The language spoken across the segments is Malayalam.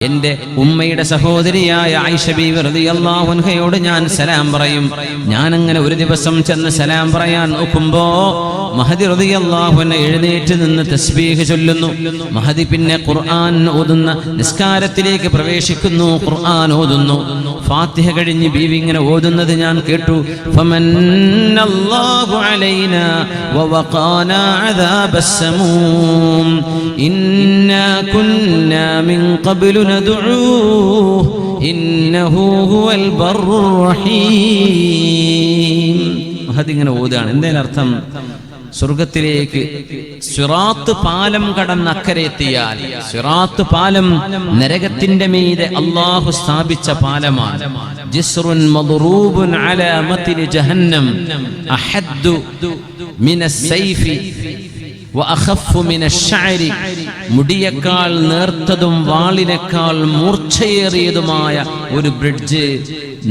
എന്റെ ഉമ്മയുടെ സഹോദരിയായ ആയിഷ ബീവി റളിയല്ലാഹു അൻഹയോട് ഞാൻ സലാം പറയും. ഞാൻ അങ്ങനെ ഒരു ദിവസം ചെന്ന് സലാം പറയാൻ നോക്കുമ്പോ മഹദി റളിയല്ലാഹു അൻഹു എഴുന്നേറ്റ് നിന്ന് തസ്ബീഹ് ചൊല്ലുന്നു. മഹദി പിന്നെ ഖുർആൻ ഓതുന്ന നിസ്കാരത്തിലേക്ക് പ്രവേശിക്കുന്നു, ഖുർആൻ ഓതുന്നു. ഫാത്തിഹ കഴിഞ്ഞ് ബീവി ഇങ്ങനെ ഓതുന്നത് ഞാൻ കേട്ടു. ഫമന്നല്ലാഹു അലൈനാ വവഖാനാ അദാബസ് സമൂം ഇന്നാ കുന്നാ മിൻ ഖബ്ലു ندعوه إنه هو البر الرحيم. അതിങ്ങനെ ഓതാണ്. എന്തേലും അർത്ഥം? സ്വർഗത്തിലേക്ക് സിറാത്ത് പാലം കടന്ന് അക്കരെ എത്തിയാൽ, സിറാത്ത് പാലം നരകത്തിന്റെ മീതെ അല്ലാഹു സ്ഥാപിച്ച പാലമാണ്. ജിസ്റുൻ മദ്റൂബുൻ അലാ മത്നി ജഹന്നം അഹദ്ദു മിനസ് സൈഫി മുടിയേക്കാൾ നേർത്തതും വാളിനേക്കാൾ മൂർച്ചയേറിയതുമായ ഒരു ബ്രിഡ്ജ്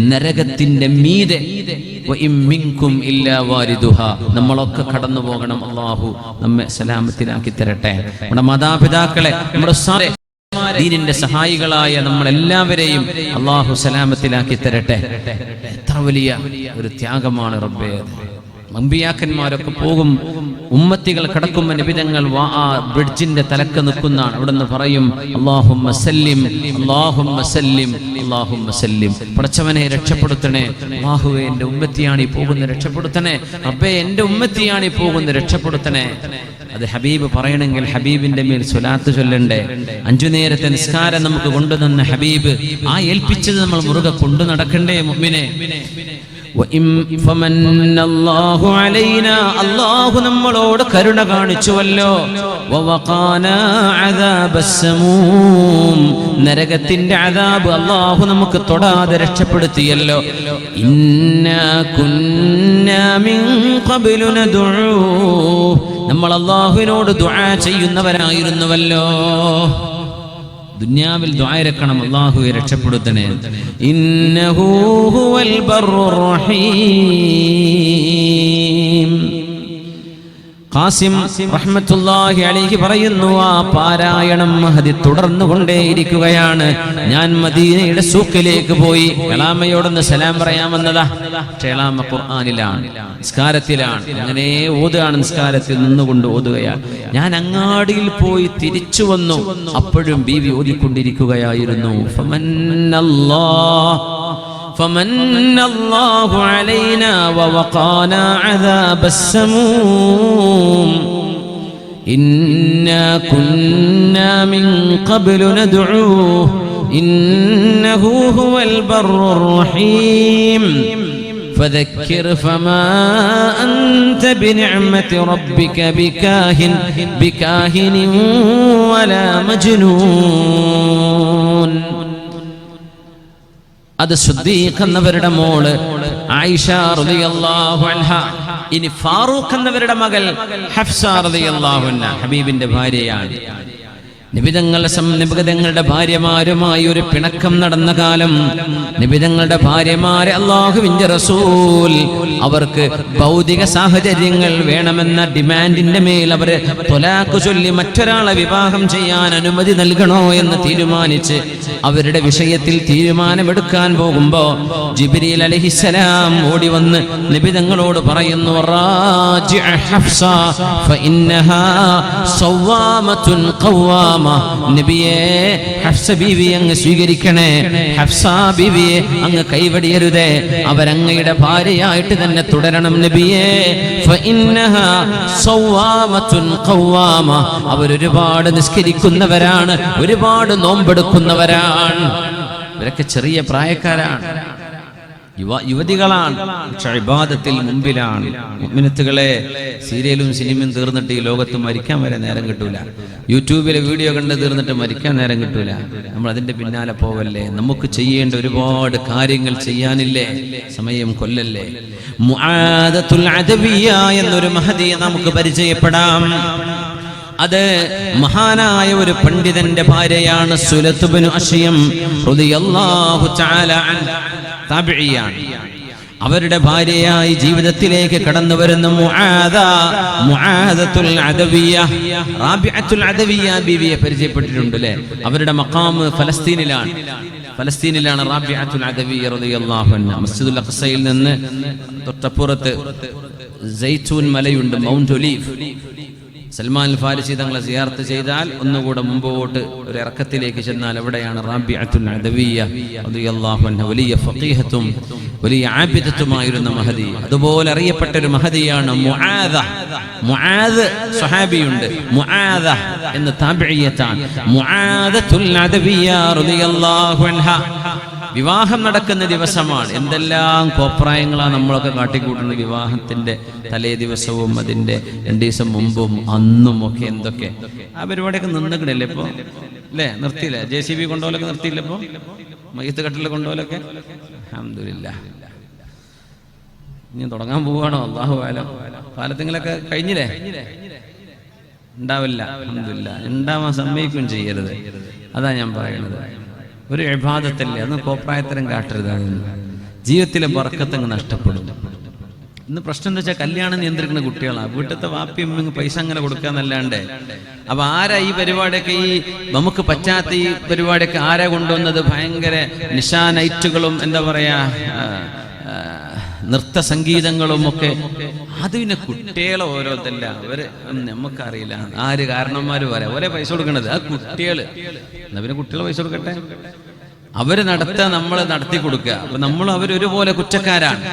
നരകത്തിന്റെ മീതെ. നമ്മളൊക്കെ കടന്നു പോകണം. അല്ലാഹു നമ്മെ സലാമത്തിലാക്കി തരട്ടെ. നമ്മുടെ മാതാപിതാക്കളെ, നമ്മുടെ ദീനിന്റെ സഹായികളായ നമ്മളെല്ലാവരെയും അല്ലാഹു സലാമത്തിലാക്കി തരട്ടെ. എത്ര വലിയ ഒരു ത്യാഗമാണ് റബ്ബേ. അമ്പിയാക്കന്മാരൊക്കെ പോകും, ഉമ്മത്തികൾ കിടക്കുമ്പോൾ നബിതങ്ങൾ ആ ബ്രിഡ്ജിന്റെ തലക്ക് നിൽക്കുന്നതാണ്. അവിടെ നിന്ന് പറയും അല്ലാഹുമ്മ സല്ലിം അല്ലാഹുമ്മ സല്ലിം അല്ലാഹുമ്മ സല്ലിം. പടച്ചവനെ രക്ഷപ്പെടുത്തണേ. അല്ലാഹുവേ എൻ്റെ ഉമ്മത്തിയാണ് ഈ പോകുന്ന, രക്ഷപ്പെടുത്തണേ. റബ്ബേ എൻ്റെ ഉമ്മത്തിയാണ് ഈ പോകുന്ന, രക്ഷപ്പെടുത്തണേ. അത് ഹബീബ് പറയണമെങ്കിൽ ഹബീബിന്റെ മേൽ സ്വലാത്ത് ചൊല്ലണ്ടേ. 5 നേരത്തെ നിസ്കാരം നമുക്ക് കൊണ്ടുതന്ന ഹബീബ്, ആ ഏൽപ്പിച്ചത് നമ്മൾ മുറുകെ കൊണ്ടു നടക്കണ്ടേ മുഅ്മിനെ. അല്ലാഹു നമ്മളോട് കരുണ കാണിച്ചുവല്ലോ. നരകത്തിന്റെ അദാബ് അല്ലാഹു നമുക്ക് തൊടാതെ രക്ഷപ്പെടുത്തിയല്ലോ. ഇന്നാ കുന്നാ മിൻ ഖബ്ലു നദ്ഉ, നമ്മൾ അല്ലാഹുവിനോട് ദുആ ചെയ്യുന്നവരായിരുന്നുവല്ലോ. ദുനിയാവിൽ ദുആ ഇരക്കണം, അല്ലാഹുവേ രക്ഷപ്പെടുത്തണേ. ഇന്നഹു ഹുവൽ ബർറുർ റഹീം. ഖാസിം റഹ്മത്തുള്ളാഹി അലൈഹി പറയുന്നു, ആ പാരായണം മഹദി തുടർന്നുകൊണ്ടേയിരിക്കുകയാണ്. ഞാൻ മദീനയുടെ സൂക്കിലേക്ക് പോയി എളാമയോടൊന്ന് സലാം പറയാമെന്നതാ. എളാമ ഖുർആനിലാണ്, നിസ്കാരത്തിലാണ്. അങ്ങനെ ഓതുകയാണ്, നിസ്കാരത്തിൽ നിന്നുകൊണ്ട് ഓതുകയാണ്. ഞാൻ അങ്ങാടിയിൽ പോയി തിരിച്ചു വന്നു. അപ്പോഴും ബീവി ഓതിക്കൊണ്ടിരിക്കുകയായിരുന്നു. فمن الله علينا ووقانا عذاب السموم إنا كنا من قبل ندعوه إنه هو البر الرحيم فذكر فما أنت بنعمة ربك بكاهن ولا مجنون. അത് സിദ്ദീഖ് എന്നവരുടെ മോള് ആയിഷ റളിയല്ലാഹു അൻഹ. ഇനി ഫാറൂഖ് എന്നവരുടെ മകൾ ഹഫ്സ റളിയല്ലാഹു അൻഹ ഹബീബിന്റെ ഭാര്യയാണ്. നിബിതങ്ങളുടെ ഭാര്യമാരുമായി ഒരു പിണക്കം നടന്ന കാലം. നിബിതങ്ങളുടെ ഭാര്യമാരെ അല്ലാഹുവിന്റെ റസൂൽ അവർക്ക് ഭൗതിക സാഹചര്യങ്ങൾ വേണമെന്ന ഡിമാൻഡിന്റെ മേൽ അവരെ ത്വലാഖ് ചൊല്ലി മറ്റൊരാളെ വിവാഹം ചെയ്യാൻ അനുമതി നൽകണോ എന്ന് തീരുമാനിച്ച് അവരുടെ വിഷയത്തിൽ തീരുമാനമെടുക്കാൻ പോകുമ്പോ ജിബ്രീൽ അലൈഹിസ്സലാം ഓടി വന്ന് നിബിതങ്ങളോട് പറയുന്നു, റാജിഅ ഹഫ്സ ഫഇന്നഹാ സവ്വാമത്തുൻ ഖവ്വാമ. നബിയെ, ഹഫ്സ ബീവിയെ അങ്ങ് സ്വീകരിക്കണേ. ഹഫ്സ ബീവിയെ അങ്ങ് കൈവടിയരുതേ. അവരങ്ങയുടെ ഭാര്യയായിട്ട് തന്നെ തുടരണം നബിയെ. ഫഇന്നഹാ സവ്വാമത്തുൻ ഖവ്വാമ. അവരൊരുപാട് നിസ്കരിക്കുന്നവരാണ്, ഒരുപാട് നോമ്പെടുക്കുന്നവരാണ്. ഇവരൊക്കെ ചെറിയ പ്രായക്കാരാണ്, യുവതികളാണ്, പക്ഷെ ഇബാദത്തിൽ മുമ്പിലാണ്. മുഅ്മിനത്തുകളെ, സീരിയലും സിനിമയും തീർന്നിട്ട് ഈ ലോകത്ത് മരിക്കാൻ വരെ നേരം കിട്ടൂല. യൂട്യൂബിലെ വീഡിയോ കണ്ട് തീർന്നിട്ട് മരിക്കാൻ നേരം കിട്ടൂല. നമ്മൾ അതിന്റെ പിന്നാലെ പോവല്ലേ. നമുക്ക് ചെയ്യേണ്ട ഒരുപാട് കാര്യങ്ങൾ ചെയ്യാനില്ലേ, സമയം കൊല്ലല്ലേ. മുആദത്തുൽ അദവിയ എന്നൊരു മഹദിയെ നമുക്ക് പരിചയപ്പെടാം. അത് മഹാനായ ഒരു പണ്ഡിതന്റെ ഭാര്യയാണ്. സുലത്ത് ബിനു അശ്യം റളിയല്ലാഹു തആല അൻഹു താബിഇയാണ്. അവരുടെ ഭാര്യയായി ജീവിതത്തിലേക്ക് കടന്നു വരുന്ന മുആദത്തുൽ അദവിയ്യ, റാബിഅത്തുൽ അദവിയ്യ ബീവിയെ പരിചയപ്പെട്ടിട്ടുണ്ട് അല്ലേ? അവരുടെ മഖാം ഫലസ്തീനിലാണ് റാബിഅത്തുൽ അദവിയ്യ റളിയല്ലാഹു അൻഹ. മസ്ജിദുൽ അഖ്സയിൽ നിന്ന് തൊട്ടപ്പുറത്ത് സൈത്തൂൻ മലയുണ്ട്, മൗണ്ട് ഒലീവ്. സൽമാൻ അൽ ഫാരിസി തങ്ങളെ സിയാറത്ത് ചെയ്താൽ ഒന്നുകൂടെ മുമ്പോട്ട് ഒരു ഇറക്കത്തിലേക്ക് ചെന്നാൽ അവിടെയാണ് റാബിഅത്തുൽ അദവിയ്യ റളിയല്ലാഹു അൻഹ. വലിയ ഫഖീഹത്തും വലിയ ആബിദത്തുമായിരുന്ന മഹദി. അതുപോലെ അറിയപ്പെട്ട ഒരു മഹദിയാണ് മുആദ് സ്വഹാബിയുണ്ട്, മുആദ എന്ന താബിഇയ്യത്താണ്. മുആദത്തുൽ അദവിയ്യ റളിയല്ലാഹു അൻഹ വിവാഹം നടക്കുന്ന ദിവസമാണ്. എന്തെല്ലാം കോപ്രായങ്ങളാണ് നമ്മളൊക്കെ കാട്ടിക്കൂട്ടുന്നത് വിവാഹത്തിന്റെ തലേ ദിവസവും അതിന്റെ 2 ദിവസം മുമ്പും അന്നും ഒക്കെ. എന്തൊക്കെ ആ പരിപാടിയൊക്കെ നിന്നിക്കണില്ലേ ഇപ്പൊ അല്ലേ? നിർത്തിയില്ലേ? JCB കൊണ്ടുപോലൊക്കെ നിർത്തിയില്ല ഇപ്പൊ? മയ്യത്ത് കട്ടിൽ കൊണ്ടുപോലൊക്കെ അൽഹംദുലില്ലാഹ്. ഇനി തുടങ്ങാൻ പോവാണോ? അല്ലാഹു അലം. കാലത്തെങ്കിലൊക്കെ കഴിഞ്ഞില്ലേ? ഉണ്ടാവില്ല. അൽഹംദുലില്ലാഹ്. ഉണ്ടാവാൻ സമ്മതിക്കുകയും ചെയ്യരുത്. അതാ ഞാൻ പറയുന്നത്. ഒരു ഇബാദത്തല്ലേ, അന്ന് കോപ്രായത്തരം കാട്ടരുത്. ജീവിതത്തിലെ ബർക്കത്ത് നഷ്ടപ്പെടും. ഇന്ന് പ്രശ്നം എന്താ വെച്ചാൽ കല്യാണം നിയന്ത്രിക്കുന്ന കുട്ടികളാണ്. വീട്ടിലത്തെ വാപ്പിയും പൈസ അങ്ങനെ കൊടുക്കാന്നല്ലാണ്ട്. അപ്പൊ ആരാ ഈ പരിപാടിയൊക്കെ, ഈ നമുക്ക് പറ്റാത്ത ഈ പരിപാടിയൊക്കെ ആരാ കൊണ്ടുവന്നത്? ഭയങ്കര നിശാ നൈറ്റുകളും എന്താ പറയാ നൃത്ത സംഗീതങ്ങളും ഒക്കെ. അത് പിന്നെ കുട്ടികളെ ഓരോതല്ല, അവര് നമുക്കറിയില്ല ആര് കാരണന്മാര് പറയാം ഒരേ പൈസ കൊടുക്കണത് ആ കുട്ടികള്. എന്നാ പിന്നെ കുട്ടികളെ പൈസ കൊടുക്കട്ടെ, അവര് നടത്താൻ നമ്മൾ നടത്തി കൊടുക്കുക. അപ്പൊ നമ്മൾ അവരൊരുപോലെ കുറ്റക്കാരാണ്,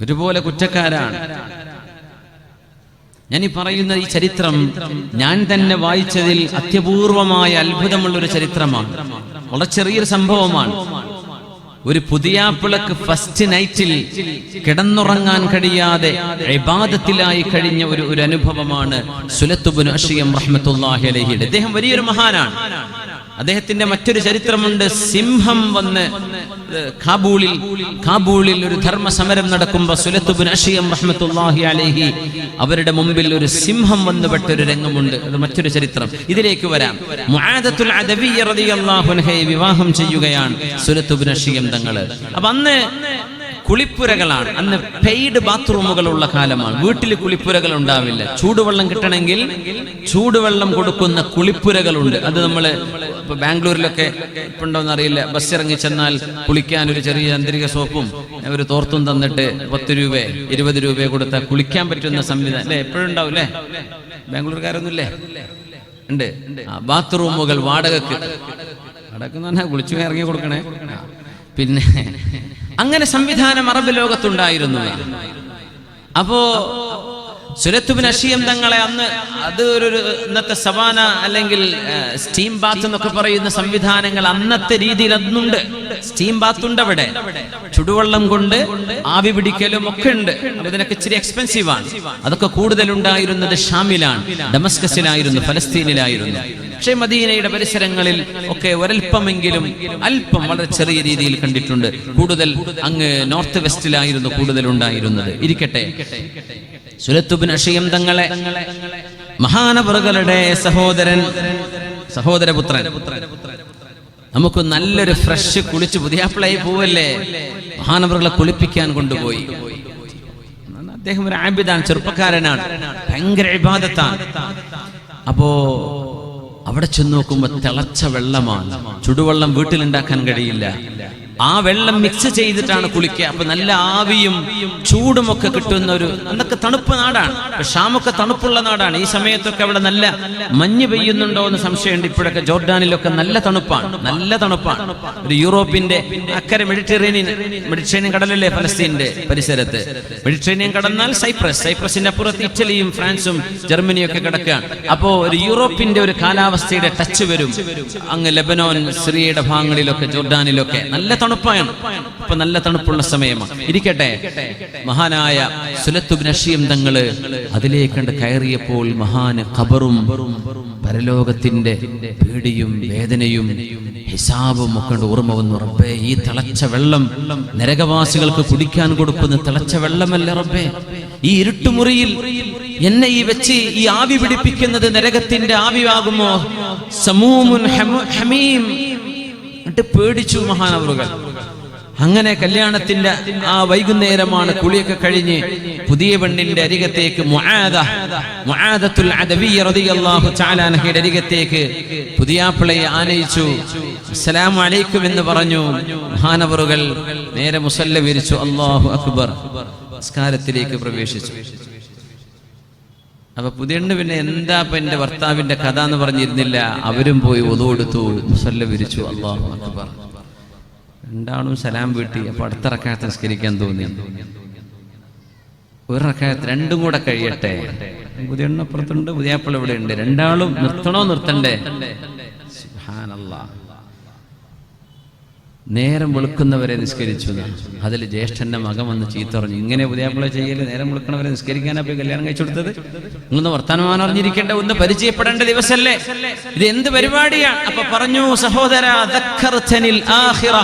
ഒരുപോലെ കുറ്റക്കാരാണ്. ഞാനീ പറയുന്ന ഈ ചരിത്രം ഞാൻ തന്നെ വായിച്ചതിൽ അത്യപൂർവമായ അത്ഭുതമുള്ളൊരു ചരിത്രമാണ്. വളരെ ചെറിയൊരു സംഭവമാണ്. ഒരു പുതിയാപ്പിളക്ക് ഫസ്റ്റ് നൈറ്റിൽ കിടന്നുറങ്ങാൻ കഴിയാതെ ഇബാദത്തിലായി കഴിഞ്ഞ ഒരു അനുഭവമാണ് സുലത്ത് ഇബ്നു അശ്യം റഹ്മത്തുള്ളാഹി അലൈഹി. അദ്ദേഹം വലിയൊരു മഹാനാണ്. അദ്ദേഹത്തിന്റെ മറ്റൊരു ചരിത്രമുണ്ട്. സിംഹം വന്ന് കാബൂളിൽ ഒരു ധർമ്മ സമരം നടക്കുമ്പോൾ സുലത്ത് ഇബ്നു അശ്യം റഹ്മത്തുള്ളാഹി അലൈഹി അവരുടെ മുമ്പിൽ ഒരു സിംഹം വന്നുപെട്ട ഒരു രംഗമുണ്ട്. അത് മറ്റൊരു ചരിത്രം. ഇതിലേക്ക് വരാം. മുആദത്തുൽ അദവിയ്യ റളിയല്ലാഹു അൻഹയെ വിവാഹം ചെയ്യുകയാണ് സുലത്ത് ഇബ്നു അശ്യം തങ്ങള്. അപ്പൊ അന്ന് കുളിപ്പുരകളാണ്, അന്ന് പെയ്ഡ് ബാത്റൂമുകളുള്ള കാലമാണ്. വീട്ടിൽ കുളിപ്പുരകൾ ഉണ്ടാവില്ല. ചൂടുവെള്ളം കിട്ടണമെങ്കിൽ ചൂടുവെള്ളം കൊടുക്കുന്ന കുളിപ്പുരകളുണ്ട്. അത് നമ്മള് ഇപ്പൊ ബാംഗ്ലൂരിലൊക്കെ ഇപ്പുണ്ടോന്ന് അറിയില്ല, ബസ് ഇറങ്ങി ചെന്നാൽ കുളിക്കാൻ ഒരു ചെറിയ ചന്ദ്രിക സോപ്പും ഒരു തോർത്തും തന്നിട്ട് 10 രൂപ 20 രൂപ കൊടുത്താൽ കുളിക്കാൻ പറ്റുന്ന സംവിധാനം അല്ലെ? എപ്പോഴും ഉണ്ടാവും അല്ലേ? ബാംഗ്ലൂർക്കാരൊന്നുമില്ലേ? ഉണ്ട്. ബാത്റൂമുകൾ വാടകക്ക് പറഞ്ഞാൽ കുളിച്ചു ഇറങ്ങി കൊടുക്കണേ. പിന്നെ അങ്ങനെ സംവിധാനം അറബ് ലോകത്തുണ്ടായിരുന്നു. അപ്പോ സുലത്ത് ഇബ്നു അശ്യം തങ്ങളെ അന്ന് അത് ഒരു ഇന്നത്തെ സവാന അല്ലെങ്കിൽ സ്റ്റീം ബാത്ത് എന്നൊക്കെ പറയുന്ന സംവിധാനങ്ങൾ അന്നത്തെ രീതിയിൽ അന്നുണ്ട്. സ്റ്റീം ബാത്ത് ഉണ്ട് അവിടെ, ചുടുവെള്ളം കൊണ്ട് ആവി പിടിക്കലും ഒക്കെ ഉണ്ട്. അതിനൊക്കെ ഇച്ചിരി എക്സ്പെൻസീവ് ആണ്. അതൊക്കെ കൂടുതൽ ഉണ്ടായിരുന്നത് ഷാമിലാണ്, ഡമസ്കസിലായിരുന്നു, ഫലസ്തീനിലായിരുന്നു. പക്ഷേ മദീനയുടെ പരിസരങ്ങളിൽ ഒക്കെ ഒരൽപ്പമെങ്കിലും അല്പം വളരെ ചെറിയ രീതിയിൽ കണ്ടിട്ടുണ്ട്. കൂടുതൽ അങ്ങ് നോർത്ത് വെസ്റ്റിലായിരുന്നു കൂടുതൽ ഉണ്ടായിരുന്നത്. ഇരിക്കട്ടെ, സുലത്ത് ഇബ്നു അശ്യം തങ്ങളെ മഹാനവറുകളുടെ സഹോദരപുത്രൻ നമുക്ക് നല്ലൊരു ഫ്രഷ് കുളിച്ച് പുതിയാപ്പിളായി പോവല്ലേ, മഹാനവറുകളെ കുളിപ്പിക്കാൻ കൊണ്ടുപോയി. അദ്ദേഹം ഒരു ആബിദാണ്, ചെറുപ്പക്കാരനാണ്, ഭയങ്കര ഇബാദത്താണ്. അപ്പോ അവിടെ ചെന്ന് നോക്കുമ്പോ തിളച്ച വെള്ളമാണ്. ചുടുവെള്ളം വീട്ടിലുണ്ടാക്കാൻ കഴിയില്ല. ആ വെള്ളം മിക്സ് ചെയ്തിട്ടാണ് കുളിക്കുക. അപ്പൊ നല്ല ആവിയും ചൂടുമൊക്കെ കിട്ടുന്ന ഒരു, അന്നൊക്കെ തണുപ്പ് നാടാണ്. ഷാമൊക്കെ തണുപ്പുള്ള നാടാണ്. ഈ സമയത്തൊക്കെ അവിടെ നല്ല മഞ്ഞ് പെയ്യുന്നുണ്ടോ എന്ന് സംശയമുണ്ട്. ഇപ്പോഴൊക്കെ ജോർഡാനിലൊക്കെ നല്ല തണുപ്പാണ്, നല്ല തണുപ്പാണ്. ഒരു യൂറോപ്പിന്റെ അക്കരെ മെഡിറ്ററേനിയൻ കടലല്ലേ ഫലസ്തീന്റെ പരിസരത്ത്. മെഡിറ്ററേനിയൻ കടന്നാൽ സൈപ്രസിന്റെ അപ്പുറത്ത് ഇറ്റലിയും ഫ്രാൻസും ജർമ്മനിയും ഒക്കെ കിടക്കുകയാണ്. അപ്പോ ഒരു യൂറോപ്പിന്റെ ഒരു കാലാവസ്ഥയുടെ ടച്ച് വരും. അങ്ങ് ലെബനോൻ, സിറിയയുടെ ഭാഗങ്ങളിലൊക്കെ ജോർഡാനിലൊക്കെ നല്ല തണുപ്പാണ്. ഇപ്പൊ നല്ല തണുപ്പുള്ള സമയമാണ്. ഇരിക്കട്ടെ, മഹാനായ സുലത്ത് ഇബ്നു അശ്യം തങ്ങള് അതിലേക്കണ്ട് കയറിയപ്പോൾ മഹാന് ഖബറും പരലോകത്തിന്റെ പേടിയും വേദനയും ഹിസാബും ഒക്കെ ഓർമ്മ വന്നു. റബ്ബേ, ഈ തിളച്ച വെള്ളം നരകവാസികൾക്ക് കുടിക്കാൻ കൊടുക്കുന്ന തിളച്ച വെള്ളമല്ല റബ്ബേ. ഈ ഇരുട്ടുമുറിയിൽ എന്നെ ഈ വെച്ച് ഈ ആവി പിടിപ്പിക്കുന്നത് നരകത്തിന്റെ ആവിയാകുമോ? സമൂമുൻ ഹമീം. എന്നിട്ട് പേടിച്ചു മഹാനവറുകൾ. അങ്ങനെ കല്യാണത്തിന്റെ ആ വൈകുന്നേരമാണ്. കുളിയൊക്കെ കഴിഞ്ഞ് പുതിയ പെണ്ണിന്റെ അരികത്തേക്ക് മുആദത്തുൽ അദവിയ്യ റളിയല്ലാഹു തആല അൻഹയുടെ അരികത്തേക്ക് പുതിയാപ്പിളയെ ആനയിച്ചു. അസ്സലാമു അലൈക്കും എന്ന് പറഞ്ഞു. മഹാനവറുകൾ നേരെ മുസല്ല വിരിച്ചു. അല്ലാഹു അക്ബർ. നിസ്കാരത്തിലേക്ക് പ്രവേശിച്ചു. അപ്പൊ പുതിയണ്ണ് പിന്നെ എന്താ ഇപ്പൊ എന്റെ ഭർത്താവിന്റെ കഥ എന്ന് പറഞ്ഞിരുന്നില്ല. അവരും പോയി wudu എടുത്തു, മുസല്ല വിരിച്ചു. അല്ലാഹു അക്ബർ. രണ്ടാളും സലാം വീട്ടി. അപ്പൊ അടുത്ത റക്അത്ത് നിസ്കരിക്കാൻ തോന്നി. ഒരു റക്അത്ത് രണ്ടും കൂടെ കഴിയട്ടെ. പുതിയണ്ണ് അപ്പുറത്തുണ്ട്, പുതിയാപ്പിള ഇവിടെ ഉണ്ട്. രണ്ടാളും നിർത്തണോ നിർത്തണ്ടേ? സുബ്ഹാനല്ലാഹ്. നേരം വെളുക്കുന്നവരെ നിസ്കരിച്ചു. അതിൽ ജ്യേഷ്ഠന്റെ മകൻ വന്ന് ചീത്ത പറഞ്ഞു, ഇങ്ങനെ പുതിയാപ്പിള ചെയ്യല്, നേരം വെളുക്കുന്നവരെ നിസ്കരിക്കാനാ പോയി കല്യാണം കഴിച്ചു കൊടുത്തത്? നിങ്ങളൊന്ന് വർത്തമാനം അറിഞ്ഞിരിക്കേണ്ട, ഒന്ന് പരിചയപ്പെടേണ്ട ദിവസമല്ലേ ഇത്? എന്ത് പരിപാടിയാണ്? അപ്പൊ പറഞ്ഞു, സഹോദര, ദക്കർതനിൽ ആഖിറ,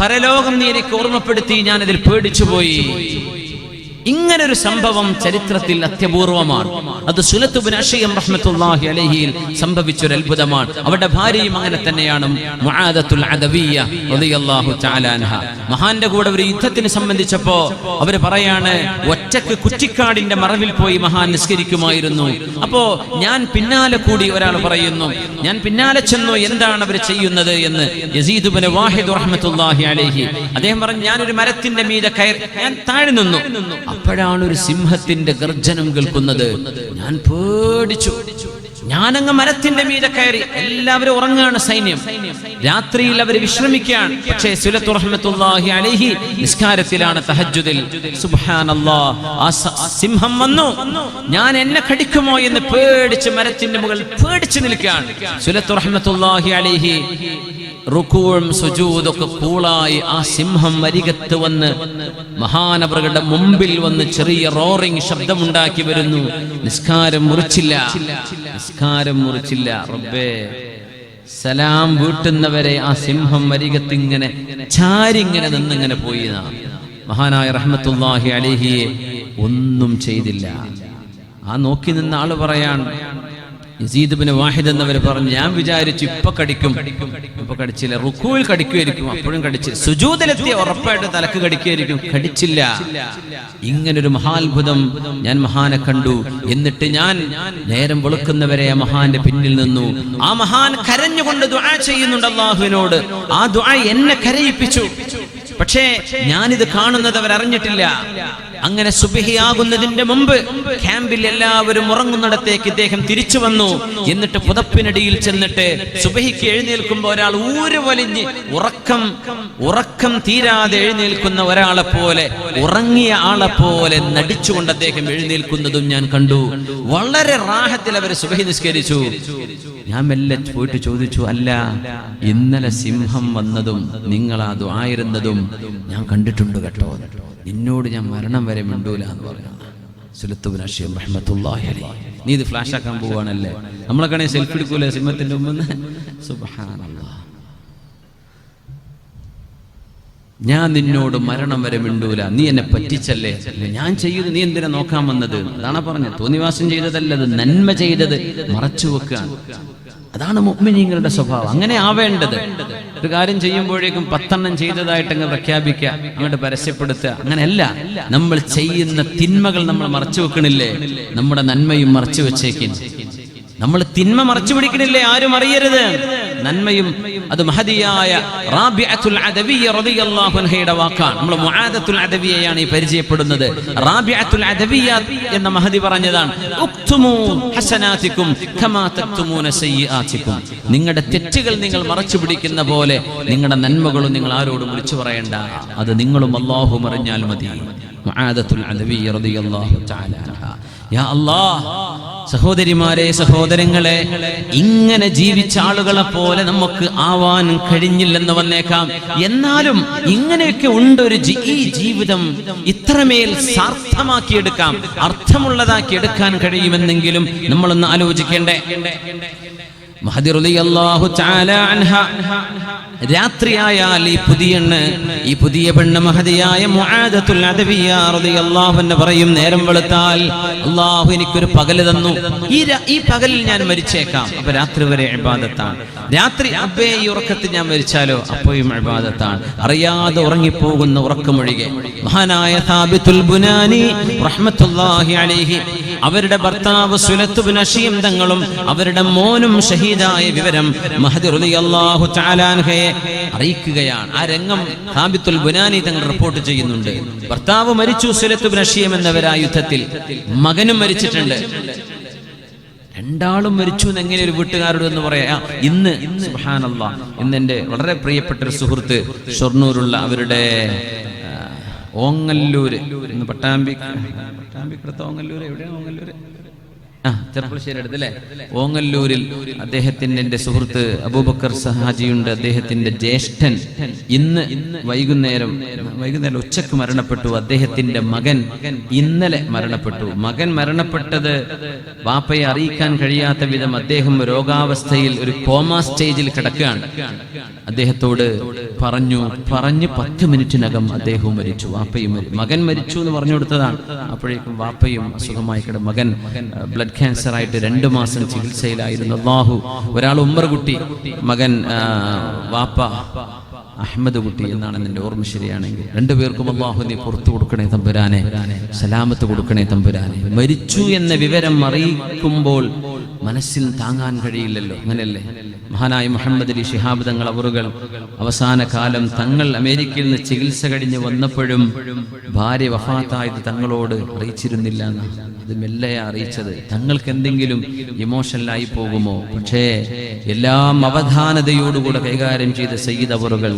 പരലോകം നീ എനിക്ക് ഓർമ്മപ്പെടുത്തി, ഞാൻ അതിൽ പേടിച്ചുപോയി. ഇങ്ങനൊരു സംഭവം ചരിത്രത്തിൽ അത്യപൂർവമാണ്. അത് സുലത്ത് ഇബ്നു അശിയം റഹ്മത്തുള്ളാഹി അലൈഹിയിൽ സംഭവിച്ചൊരു അത്ഭുതമാണ്. അവരുടെ ഭാര്യയും അങ്ങനെ തന്നെയാണ്, മുആദത്തുൽ അദവിയ്യ റളിയല്ലാഹു തആല അൻഹ. മഹാന്റെ കൂടെ ഒരു യുദ്ധത്തിന് സംബന്ധിച്ചപ്പോ അവര് പറയാണ്, ഒറ്റക്ക് കുറ്റിക്കാടിന്റെ മറവിൽ പോയി മഹാൻ നിസ്കരിക്കുമായിരുന്നു. അപ്പോ ഞാൻ പിന്നാലെ കൂടി, ഒരാൾ പറയുന്നു, ഞാൻ പിന്നാലെ ചെന്നു, എന്താണ് അവർ ചെയ്യുന്നത് എന്ന്. യസീദ് ഇബ്നു വാഹിദ് റഹ്മത്തുള്ളാഹി അലൈഹി അദ്ദേഹം പറഞ്ഞു, ഞാനൊരു മരത്തിന്റെ മീതെ കയറി ഞാൻ താഴെ നിന്നു. അപ്പോഴാണ് ഒരു സിംഹത്തിന്റെ ഗർജനം കേൾക്കുന്നത്. ഞാൻ പേടിച്ചു. ഞാനങ്ങ് മരത്തിന്റെ മീതെ കയറി. എല്ലാവരും ഉറങ്ങാണ്, സൈന്യം. രാത്രിയിൽ അവർ വിശ്രമിക്കുകയാണ്. പക്ഷേ സുലത്ത് റഹ്മത്തുള്ളാഹി അലൈഹി നിസ്കാരത്തിലാണ്, തഹജ്ജുദിൽ. സുബ്ഹാനല്ലാഹ്, ആ സിംഹം വന്നു. ഞാൻ എന്നെ കടിക്കുമോ എന്ന് പേടിച്ച് മരത്തിന്റെ മുകളിൽ പേടിച്ചു നിൽക്കുകയാണ്. സുലത്ത് റഹ്മത്തുള്ളാഹി അലൈഹി റുകൂഉം സുജൂദൊക്കെ കൂളായി ആ സിംഹം അരികത്ത് വന്ന് മഹാനവറുകളുടെ മുമ്പിൽ വന്ന് ചെറിയ റോറിംഗ് ശബ്ദമുണ്ടാക്കി വരുന്നു. നിസ്കാരം മുറിച്ചില്ല. റബ്ബേ, സലാം വീട്ടുന്നവരെ ആ സിംഹം അരികത്ത് ഇങ്ങനെ ചാരിങ്ങനെ നിന്നിങ്ങനെ പോയി. മഹാനായ റഹ്മത്തുള്ളാഹി അലൈഹിയെ ഒന്നും ചെയ്തില്ല. ആ നോക്കി നിന്ന ആള് പറയാൻ, യസീദ് ഇബ്നു വാഹിദ് എന്നവർ പറഞ്ഞു, ഞാൻ വിചാരിച്ചു ഇപ്പൊ കടിക്കും. ഇപ്പൊ കടിച്ചില്ല. റുക്കൂയിൽ കടിക്കുമായിരിക്കും, അപ്പോഴും കടിച്ചില്ല. സുജൂദിലെത്തിയ ഉറപ്പായിട്ട് തലക്ക് കടിക്കുമായിരിക്കും, കടിച്ചില്ല. ഇങ്ങനൊരു മഹാത്ഭുതം ഞാൻ മഹാനെ കണ്ടു. എന്നിട്ട് ഞാൻ നേരം വെളുക്കുന്നവരെ ആ മഹാന്റെ പിന്നിൽ നിന്നു. ആ മഹാൻ കരഞ്ഞുകൊണ്ട് ദുആ ചെയ്യുന്നുണ്ട് അല്ലാഹുവിനോട്. ആ ദുആ എന്നെ കരയിപ്പിച്ചു. പക്ഷേ ഞാനിത് കാണുന്നത് അവരറിഞ്ഞിട്ടില്ല. അങ്ങനെ സുബ്ഹിയാകുന്നതിന്റെ മുമ്പ് ക്യാമ്പിൽ എല്ലാവരും ഉറങ്ങുന്നിടത്തേക്ക് ഇദ്ദേഹം തിരിച്ചു വന്നു. എന്നിട്ട് പുതപ്പിനടിയിൽ ചെന്നിട്ട് സുബ്ഹിക്ക് എഴുന്നേൽക്കുമ്പോൾ ഒരാൾ ഊരുവലിഞ്ഞ് ഉറക്കം തീരാതെ എഴുന്നേൽക്കുന്ന ഒരാളെ പോലെ, ഉറങ്ങിയ ആളെ പോലെ നടിച്ചുകൊണ്ട് അദ്ദേഹം എഴുന്നേൽക്കുന്നതും ഞാൻ കണ്ടു. വളരെ റാഹത്തിൽ അവർ സുബ്ഹി നിസ്കരിച്ചു. ഞാൻ മെല്ലെ പോയിട്ട് ചോദിച്ചു, അല്ല, ഇന്നലെ സിംഹം വന്നതും നിങ്ങളാ ദുആയിരുന്നതും ഞാൻ കണ്ടിട്ടുണ്ട് കേട്ടോ. നിന്നോട് ഞാൻ മരണം വരെ മിണ്ടൂല എന്ന് പറഞ്ഞു സുലത്ത് ഇബ്നു അശിയം റഹ്മത്തുള്ളാഹി അലൈഹി. നീ ഇത് ഫ്ലാഷ് ആക്കാൻ പോവാണല്ലേ? നമ്മളൊക്കെ സെൽഫി എടുക്കൂലേ സിംഹത്തിന്റെ മുമ്പിൽ? സുബ്ഹാനല്ലാഹ്. ഞാൻ നിന്നോട് മരണം വരെ മിണ്ടൂല, നീ എന്നെ പറ്റിച്ചല്ലേ, ഞാൻ ചെയ്തത് നീ എന്തിനാ നോക്കാൻ വന്നത്? അതാണ് പറഞ്ഞത്. തോന്നിവാസം ചെയ്തതല്ലത്, നന്മ ചെയ്തത് മറച്ചു വെക്കാൻ. അതാണ് മുഅ്മിനീങ്ങളുടെ സ്വഭാവം. അങ്ങനെ ആവേണ്ടത്. ഒരു കാര്യം ചെയ്യുമ്പോഴേക്കും 10 ചെയ്തതായിട്ട് അങ്ങ് പ്രഖ്യാപിക്കുക, അങ്ങോട്ട് പരസ്യപ്പെടുത്തുക, അങ്ങനെയല്ല. നമ്മൾ ചെയ്യുന്ന തിന്മകൾ നമ്മൾ മറച്ചു വെക്കണില്ലേ? നമ്മുടെ നന്മയും മറച്ചു വെച്ചേക്കും. നമ്മൾ തിന്മ മറച്ചു പിടിക്കണില്ലേ? ആരും അറിയരുത്. നന്മയും. അത് മഹദിയായ റാബിഅത്തുൽ അദവിയ്യ റളിയല്ലാഹു അൻഹയുടെ വാക്കാണ്. നമ്മൾ മുആദത്തുൽ അദവിയ്യയാണ് ഈ പരിചയപ്പെടുന്നത്. റാബിഅത്തുൽ അദവിയ്യ എന്ന മഹദി പറഞ്ഞതാണ്, ഉക്തുമു ഹസനാതികും കമാ തക്തുമൂന സയ്യിആതികും. നിങ്ങളുടെ തെറ്റുകൾ നിങ്ങൾ മറച്ചു പിടിക്കുന്ന പോലെ നിങ്ങളുടെ നന്മകളും നിങ്ങൾ ആരോടും വിളിച്ചു പറയണ്ട. അത് നിങ്ങളും അല്ലാഹുവും അറിഞ്ഞാൽ മതി. മുആദത്തുൽ അദവിയ്യ റളിയല്ലാഹു തആല അൻഹ. യാ അല്ലാഹ്, സഹോദരിമാരെ, സഹോദരങ്ങളെ, ഇങ്ങനെ ജീവിച്ച ആളുകളെ പോലെ നമുക്ക് ആവാൻ കഴിഞ്ഞില്ലെന്ന് വന്നേക്കാം. എന്നാലും ഇങ്ങനെയൊക്കെ ഉണ്ട് ഈ ജീവിതം. ഇത്രമേൽ സാർത്ഥമാക്കിയെടുക്കാം, അർത്ഥമുള്ളതാക്കി എടുക്കാൻ കഴിയുമെന്നെങ്കിലും നമ്മളൊന്ന് ആലോചിക്കേണ്ടേ? മഹദി റളിയല്ലാഹു തആല അൻഹ രാത്രിയായാൽ ഈ പുതിയ പെണ്ണ് മഹദിയായ മുആദത്തുൽ അദവിയ്യ റളിയല്ലാഹു അൻഹ പറയും, നേരം വെളുത്താൽ അല്ലാഹു എനിക്കൊരു പകല് തന്നു, ഈ പകലിൽ ഞാൻ മരിച്ചേക്കാം. അപ്പൊ രാത്രി വരെ ഇബാദത്താണ്. രാത്രി അബ്ബേ ഈ ഉറക്കത്തിൽ ഞാൻ മരിച്ചാലോ, അപ്പോഴും ഇബാദത്താണ്. അറിയാതെ ഉറങ്ങിപ്പോകുന്ന ഉറക്കമൊഴികെ മഹാനായ സാബിത്തുൽ ബുനാനി റഹ്മത്തുള്ളാഹി അലൈഹി അവരുടെ ഭർത്താവ് സുലത്ത് ബിൻ അശീം തങ്ങളും അവരുടെ മോനും ഷഹീദായ വിവരം മഹദി റളിയല്ലാഹു തആല അൻഹയെ അറിയിക്കുകയാണ്. ആ രംഗം സാബിത്തുൽ ബുനാനി തങ്ങൾ റിപ്പോർട്ട് ചെയ്യുന്നുണ്ട്. ഭർത്താവ് മരിച്ചു, സുലത്ത് ബിൻ അശീം എന്നവരാ യുദ്ധത്തിൽ. മകനും മരിച്ചിട്ടുണ്ട്. രണ്ടാളും മരിച്ചു എന്ന് എങ്ങനെ ഒരു വീട്ടുകാരോട് എന്ന് പറയാ. ഇന്ന് സുബ്ഹാനല്ലാഹ്, ഇന്ന് എൻ്റെ വളരെ പ്രിയപ്പെട്ട ഒരു സുഹൃത്ത് ഷൊർണൂരുള്ള അവരുടെ ഓങ്ങല്ലൂര്, ഇന്ന് പട്ടാമ്പിക്കടുത്ത ഓങ്ങല്ലൂര്, എവിടെയാണ് ഓങ്ങല്ലൂര്? ചെർപ്പുളശ്ശേരി അടുത്തല്ലേ, ഓങ്ങല്ലൂരിൽ അദ്ദേഹത്തിന്റെ എൻ്റെ സുഹൃത്ത് അബൂബക്കർ സഹാജിയുണ്ട്. അദ്ദേഹത്തിന്റെ ജ്യേഷ്ഠൻ ഇന്ന് വൈകുന്നേരം ഉച്ചക്ക് മരണപ്പെട്ടു. അദ്ദേഹത്തിന്റെ മകൻ ഇന്നലെ മരണപ്പെട്ടു. മകൻ മരണപ്പെട്ടത് വാപ്പയെ അറിയിക്കാൻ കഴിയാത്ത വിധം അദ്ദേഹം രോഗാവസ്ഥയിൽ ഒരു കോമാ സ്റ്റേജിൽ കിടക്കുകയാണ്. അദ്ദേഹത്തോട് പറഞ്ഞ് 10 മിനിറ്റിനകം അദ്ദേഹവും മരിച്ചു, വാപ്പയും മകൻ മരിച്ചു എന്ന് പറഞ്ഞു കൊടുത്തതാണ്. അപ്പോഴേക്കും വാപ്പയും അസുഖമായി കിടന്നു. മകൻ ബ്ലഡ് ക്യാൻസർ ആയിട്ട് 2 മാസം ചികിത്സയിലായിരുന്നു. അല്ലാഹു, ഒരാൾ ഉമ്മർ കുട്ടി, മകൻ വാപ്പ അഹമ്മദ് കുട്ടി എന്നാണ് എൻ്റെ ഓർമ്മ ശരിയാണെങ്കിൽ. 2 പേർക്കും അല്ലാഹു നീ പുറത്തു കൊടുക്കണേ തമ്പുരാനെ, സലാമത്ത് കൊടുക്കണേ തമ്പുരാനെ. മരിച്ചു എന്ന വിവരം അറിയിക്കുമ്പോൾ മനസ്സിൽ താങ്ങാൻ കഴിയില്ലല്ലോ, അങ്ങനെയല്ലേ? മഹാനായ മുഹമ്മദ് അലി ശിഹാബ് തങ്ങൾ അവറുകൾ അവസാന കാലം തങ്ങൾ അമേരിക്കയിൽ നിന്ന് ചികിത്സ കഴിഞ്ഞ് വന്നപ്പോഴും ഭാര്യ വഫാത്തായത് തങ്ങളോട് അറിയിച്ചിരുന്നില്ല എന്നാണ്. അത് മെല്ലയാ അറിയിച്ചത്. തങ്ങൾക്ക് എന്തെങ്കിലും ഇമോഷണലായി പോകുമോ? പക്ഷേ എല്ലാം അവധാനതയോടുകൂടെ കൈകാര്യം ചെയ്ത സയ്യിദ് അവറുകൾ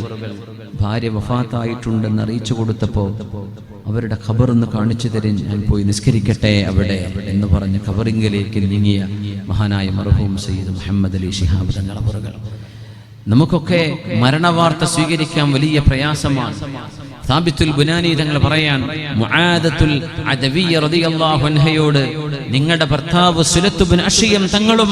ഭാര്യ വഫാത്തായിട്ടുണ്ടെന്ന് അറിയിച്ചു കൊടുത്തപ്പോൾ അവരുടെ ഖബറൊന്ന് കാണിച്ചു തരാൻ ഞാൻ പോയി നിസ്കരിക്കട്ടെ അവിടെ എന്ന് പറഞ്ഞ് ഖബറിങ്കിലേക്ക് നീങ്ങിയ മഹാനായ മർഹൂം സയ്യിദ് മുഹമ്മദ് അലി ശിഹാബ് തങ്ങൾ അവറുകൾ. നമുക്കൊക്കെ മരണവാർത്ത സ്വീകരിക്കാൻ വലിയ പ്രയാസമാണ്. സാബിത്തുൽ ബുനാനി തങ്ങൾ പറയാൻ, മുആദത്തുൽ അദവിയ്യ റളിയല്ലാഹു അൻഹയോട് നിങ്ങളുടെ ഭർത്താവ് സുലത്ത് ബിൻ അശീം തങ്ങളും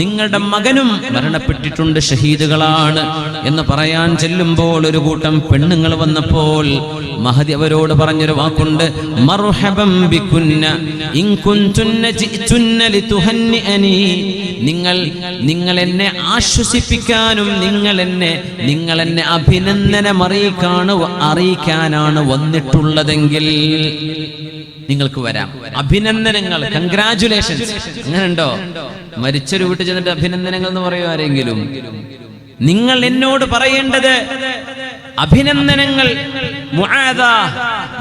നിങ്ങളുടെ മകനും മരണപ്പെട്ടിട്ടുണ്ട്, ഷഹീദുകളാണ് എന്ന് പറയാൻ ചെല്ലുമ്പോൾ ഒരു കൂട്ടം പെണ്ണുങ്ങൾ വന്നപ്പോൾ മഹദി അവരോട് പറഞ്ഞൊരു വാക്കുണ്ട്, മർഹബൻ ബികുന്ന ഇൻ കുൻതുന്ന ജിഅ്തുന്ന ലിതുഹന്നിഅനി. നിങ്ങൾ എന്നെ ആശ്വസിപ്പിക്കാനും നിങ്ങൾ എന്നെ അഭിനന്ദനം അറിയിക്കാനാണ് വന്നിട്ടുള്ളതെങ്കിൽ നിങ്ങൾക്ക് വരാം. അഭിനന്ദനങ്ങൾ, കൺഗ്രാജുലേഷൻസ്. അങ്ങനെ ഉണ്ടോ? മരിച്ചൊരു വീട്ടിൽ ചെന്നിട്ട് അഭിനന്ദനങ്ങൾ എന്ന് പറയും ആരെങ്കിലും? നിങ്ങൾ എന്നോട് പറയേണ്ടത് അഭിനന്ദനങ്ങൾ, മുആദ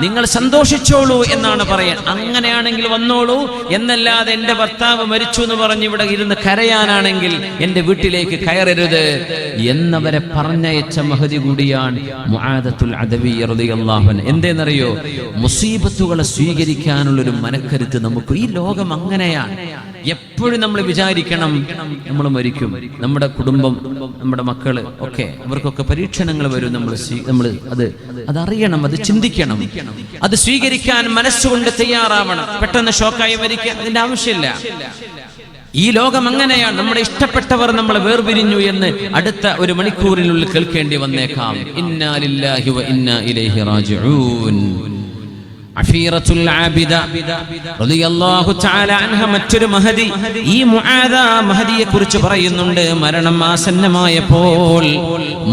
നിങ്ങൾ സന്തോഷിച്ചോളൂ എന്നാണ് പറയാൻ. അങ്ങനെയാണെങ്കിൽ വന്നോളൂ എന്നല്ലാതെ എൻ്റെ ഭർത്താവ് മരിച്ചു എന്ന് പറഞ്ഞ് ഇവിടെ ഇരുന്ന് കരയാനാണെങ്കിൽ എൻ്റെ വീട്ടിലേക്ക് കയറരുത് എന്നവരെ പറഞ്ഞയച്ച മഹദി കൂടിയാണ് മുആദത്തുൽ അദവിയ്യ റളിയല്ലാഹു അൻഹ. എന്തേന്നറിയോ? മുസീബത്തുകളെ സ്വീകരിക്കാനുള്ളൊരു മനക്കരുത്ത് നമുക്ക്. ഈ ലോകം അങ്ങനെയാണ്. എപ്പോഴും നമ്മൾ വിചാരിക്കണം നമ്മൾ മരിക്കും, നമ്മുടെ കുടുംബം, നമ്മുടെ മക്കള് ഒക്കെ, അവർക്കൊക്കെ പരീക്ഷണങ്ങൾ വരും. നമ്മൾ അതറിയണം, അത് ചിന്തിക്കണം, അത് സ്വീകരിക്കാൻ മനസ്സുകൊണ്ട് തയ്യാറാവണം. പെട്ടെന്ന് ഷോക്കായി മരിക്കുക, അതിന്റെ ആവശ്യമില്ല. ഈ ലോകം അങ്ങനെയാണ്. നമ്മുടെ ഇഷ്ടപ്പെട്ടവർ നമ്മളെ വേർപിരിഞ്ഞു എന്ന് അടുത്ത 1 മണിക്കൂറിനുള്ളിൽ കേൾക്കേണ്ടി വന്നേക്കാം. ഇന്നാ ലില്ലാഹി വ ഇന്നാ ഇലൈഹി റാജിഊൻ. അഫീറത്തുൽ ആബിദ റളിയല്ലാഹു തആല അൻഹ മറ്റൊരു മഹദി. ഈ മുആദ മഹദിയെ കുറിച്ച് പറയുന്നുണ്ട്. മരണം ആസന്നമായപ്പോൾ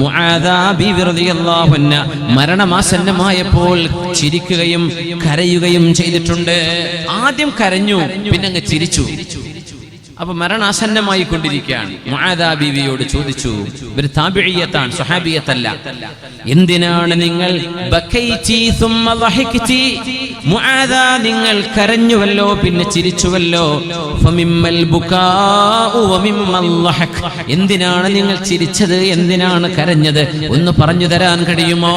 മുആദ ബീവി റളിയല്ലാഹു അൻഹ മരണമാസന്നമായപ്പോൾ ചിരിക്കുകയും കരയുകയും ചെയ്തിട്ടുണ്ട്. ആദ്യം കരഞ്ഞു, പിന്നെ അങ്ങ് ചിരിച്ചു. അപ്പൊ മരണാസന്നമായി കൊണ്ടിരിക്കുകയാണ്. മുആദ ബീവിയോട് ചോദിച്ചു, ഒരു താബിഇയ്യത്താണ്, സ്വഹാബിയത്തല്ല, എന്തിനാണ് നിങ്ങൾ ബക്കൈതി സുമ്മ ദഹക്തി, മുആദ നിങ്ങൾ കരഞ്ഞുവല്ലോ പിന്നെ ചിരിച്ചുവല്ലോ, ഫമിമ്മൽ ബുകാഉ വമിമ്മൽ ദഹക്, എന്തിനാണ് നിങ്ങൾ ചിരിച്ചത്, എന്തിനാണ് കരഞ്ഞത്, ഒന്ന് പറഞ്ഞു തരാൻ കഴിയുമോ?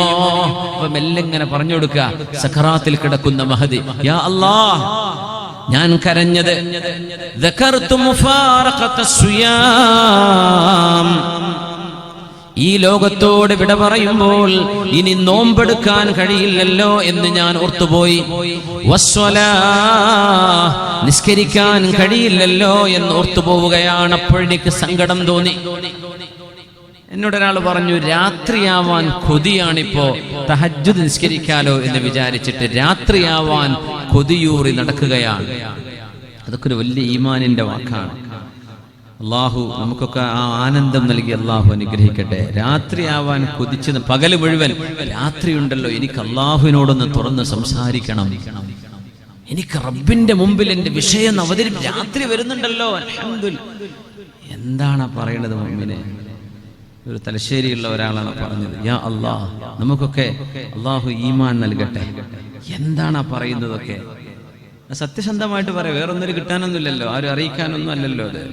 അപ്പൊ മെല്ലെ ഇങ്ങനെ പറഞ്ഞു കൊടുക്കുക. സക്കറാത്തിൽ കിടക്കുന്ന മഹദി, യാ അല്ലാഹ്, ഞാൻ കരഞ്ഞത് ഈ ലോകത്തോട് വിട പറയുമ്പോൾ ഇനി നോമ്പെടുക്കാൻ കഴിയില്ലല്ലോ എന്ന് ഞാൻ ഓർത്തുപോയി. നിസ്കരിക്കാൻ കഴിയില്ലല്ലോ എന്ന് ഓർത്തുപോവുകയാണ്. അപ്പോഴെനിക്ക് സങ്കടം തോന്നി. എന്നോടൊരാൾ പറഞ്ഞു, രാത്രിയാവാൻ കൊതിയാണിപ്പോ, തഹജ്ജുദ് നിസ്കരിക്കാലോ എന്ന് വിചാരിച്ചിട്ട് രാത്രിയാവാൻ കൊതിയൂറി നടക്കുകയാണ്. അതൊക്കെ ഒരു വലിയ ഈമാനിന്റെ വാക്കാണ്. അള്ളാഹു നമുക്കൊക്കെ ആ ആനന്ദം നൽകി അള്ളാഹു അനുഗ്രഹിക്കട്ടെ. രാത്രിയാവാൻ കൊതിച്ച് പകല് മുഴുവൻ രാത്രിയുണ്ടല്ലോ, എനിക്ക് അള്ളാഹുവിനോടൊന്ന് തുറന്ന് സംസാരിക്കണം, എനിക്ക് റബ്ബിന്റെ മുമ്പിൽ എന്റെ വിഷയം രാത്രി വരുന്നുണ്ടല്ലോ. അൽഹംദുലില്ലാഹ്. എന്താണ് പറയണത് മുഅ്മിനെ? ഒരു തലശ്ശേരിയുള്ള ഒരാളാണ് പറഞ്ഞത്, യാ അല്ലാഹ്, നമുക്കൊക്കെ അള്ളാഹു ഈമാൻ നൽകട്ടെ. എന്താണ് പറയുന്നതൊക്കെ? സത്യസന്ധമായിട്ട് പറയാം, വേറൊന്നും കിട്ടാനൊന്നുമില്ലല്ലോ, ആരും അറിയിക്കാനൊന്നും അല്ലല്ലോ. അത്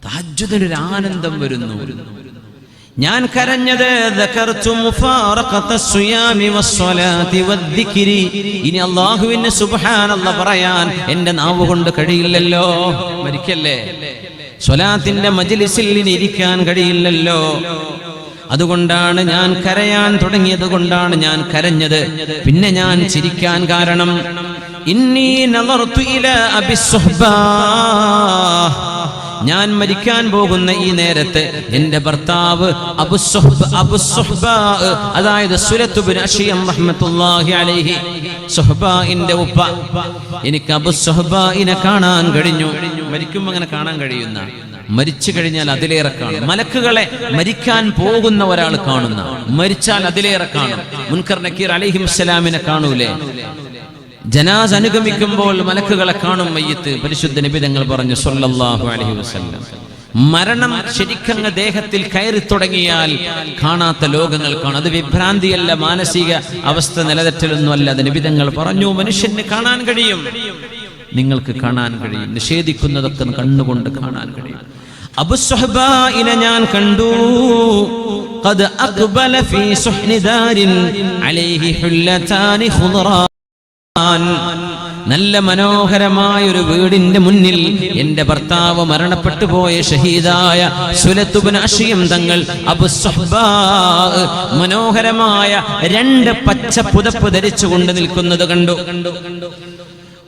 തഹജ്ജുദിനൊരു ആനന്ദം വരുന്നു. ഞാൻ കരഞ്ഞത് ഇനി അല്ലാഹുവിനെ സുബ്ഹാനല്ലാഹ് പറയാൻ എന്റെ നാവ് കൊണ്ട് കഴിയില്ലല്ലോ. മരിക്കല്ലേ, സ്വലാത്തിന്റെ മജ്ലിസിൽ ഇനി ഇരിക്കാൻ കഴിയില്ലല്ലോ. അതുകൊണ്ടാണ് ഞാൻ കരയാൻ തുടങ്ങിയത്, കൊണ്ടാണ് ഞാൻ കരഞ്ഞത്. പിന്നെ ഞാൻ ചിരിക്കാൻ കാരണം, ഇന്നി നളർതു ഇലാ അബി സുഹ്ബാ, ഞാൻ മരിക്കാൻ പോകുന്ന ഈ നേരത്ത് എന്റെ ഭർത്താവ് അബു സുഹ്ബാ, അതായത് സുലത്ത് ബിൻ അശിയം റഹ്മത്തുള്ളാഹി അലൈഹി, സുഹ്ബാഇന്റെ ഉപ്പ, എനിക്ക് അബു സുഹ്ബാഇനെ കാണാൻ കഴിഞ്ഞു. മരിക്കുമ്പോൾ അങ്ങനെ കാണാൻ കഴിയുന്ന, മരിച്ചു കഴിഞ്ഞാൽ അതിലേറെ കാണും. മലക്കുകളെ മരിക്കാൻ പോകുന്ന ഒരാൾ കാണുന്ന, മരിച്ചാൽ അതിലേറെ കാണും. മുൻകർ നക്കീർ അലൈഹിസ്സലാമിനെ കാണൂലേ? ജനാസ അനുഗമിക്കുമ്പോൾ മലക്കുകളെ കാണും മയ്യിത്ത്. പരിശുദ്ധ നബി തങ്ങൾ പറഞ്ഞു സ്വല്ലല്ലാഹു അലൈഹി വസല്ലം, മരണം ശരിക്കങ്ങ് ദേഹത്തിൽ കയറി തുടങ്ങിയാൽ കാണാത്ത ലോകങ്ങൾ കാണും. അത് വിഭ്രാന്തിയല്ല, മാനസിക അവസ്ഥ നിലതെറ്റലൊന്നും അല്ല. അത് നബി തങ്ങൾ പറഞ്ഞു, മനുഷ്യന് കാണാൻ കഴിയും, നിങ്ങൾക്ക് കാണാൻ കഴിയും, നിഷേധിക്കുന്നതൊക്കെ കണ്ണുകൊണ്ട് കാണാൻ കഴിയും. അബു സുഹ്ബാഇനെ ഞാൻ കണ്ടു. ഖദ് അഖ്ബല ഫീ സുഹ്നി ദാരിൻ അലൈഹി ഹുല്ലതാനി ഖുദ്റാൻ, നല്ല മനോഹരമായ ഒരു വീടിന്റെ മുന്നിൽ എന്റെ ഭർത്താവ് മരണപ്പെട്ടു പോയ ഷഹീദായ സുലത്ത് ബിൻ അശിയം തങ്ങൾ അബു സുഹ്ബാ മനോഹരമായ 2 പച്ച പുതപ്പ് ധരിച്ചുകൊണ്ട് നിൽക്കുന്നത് കണ്ടു.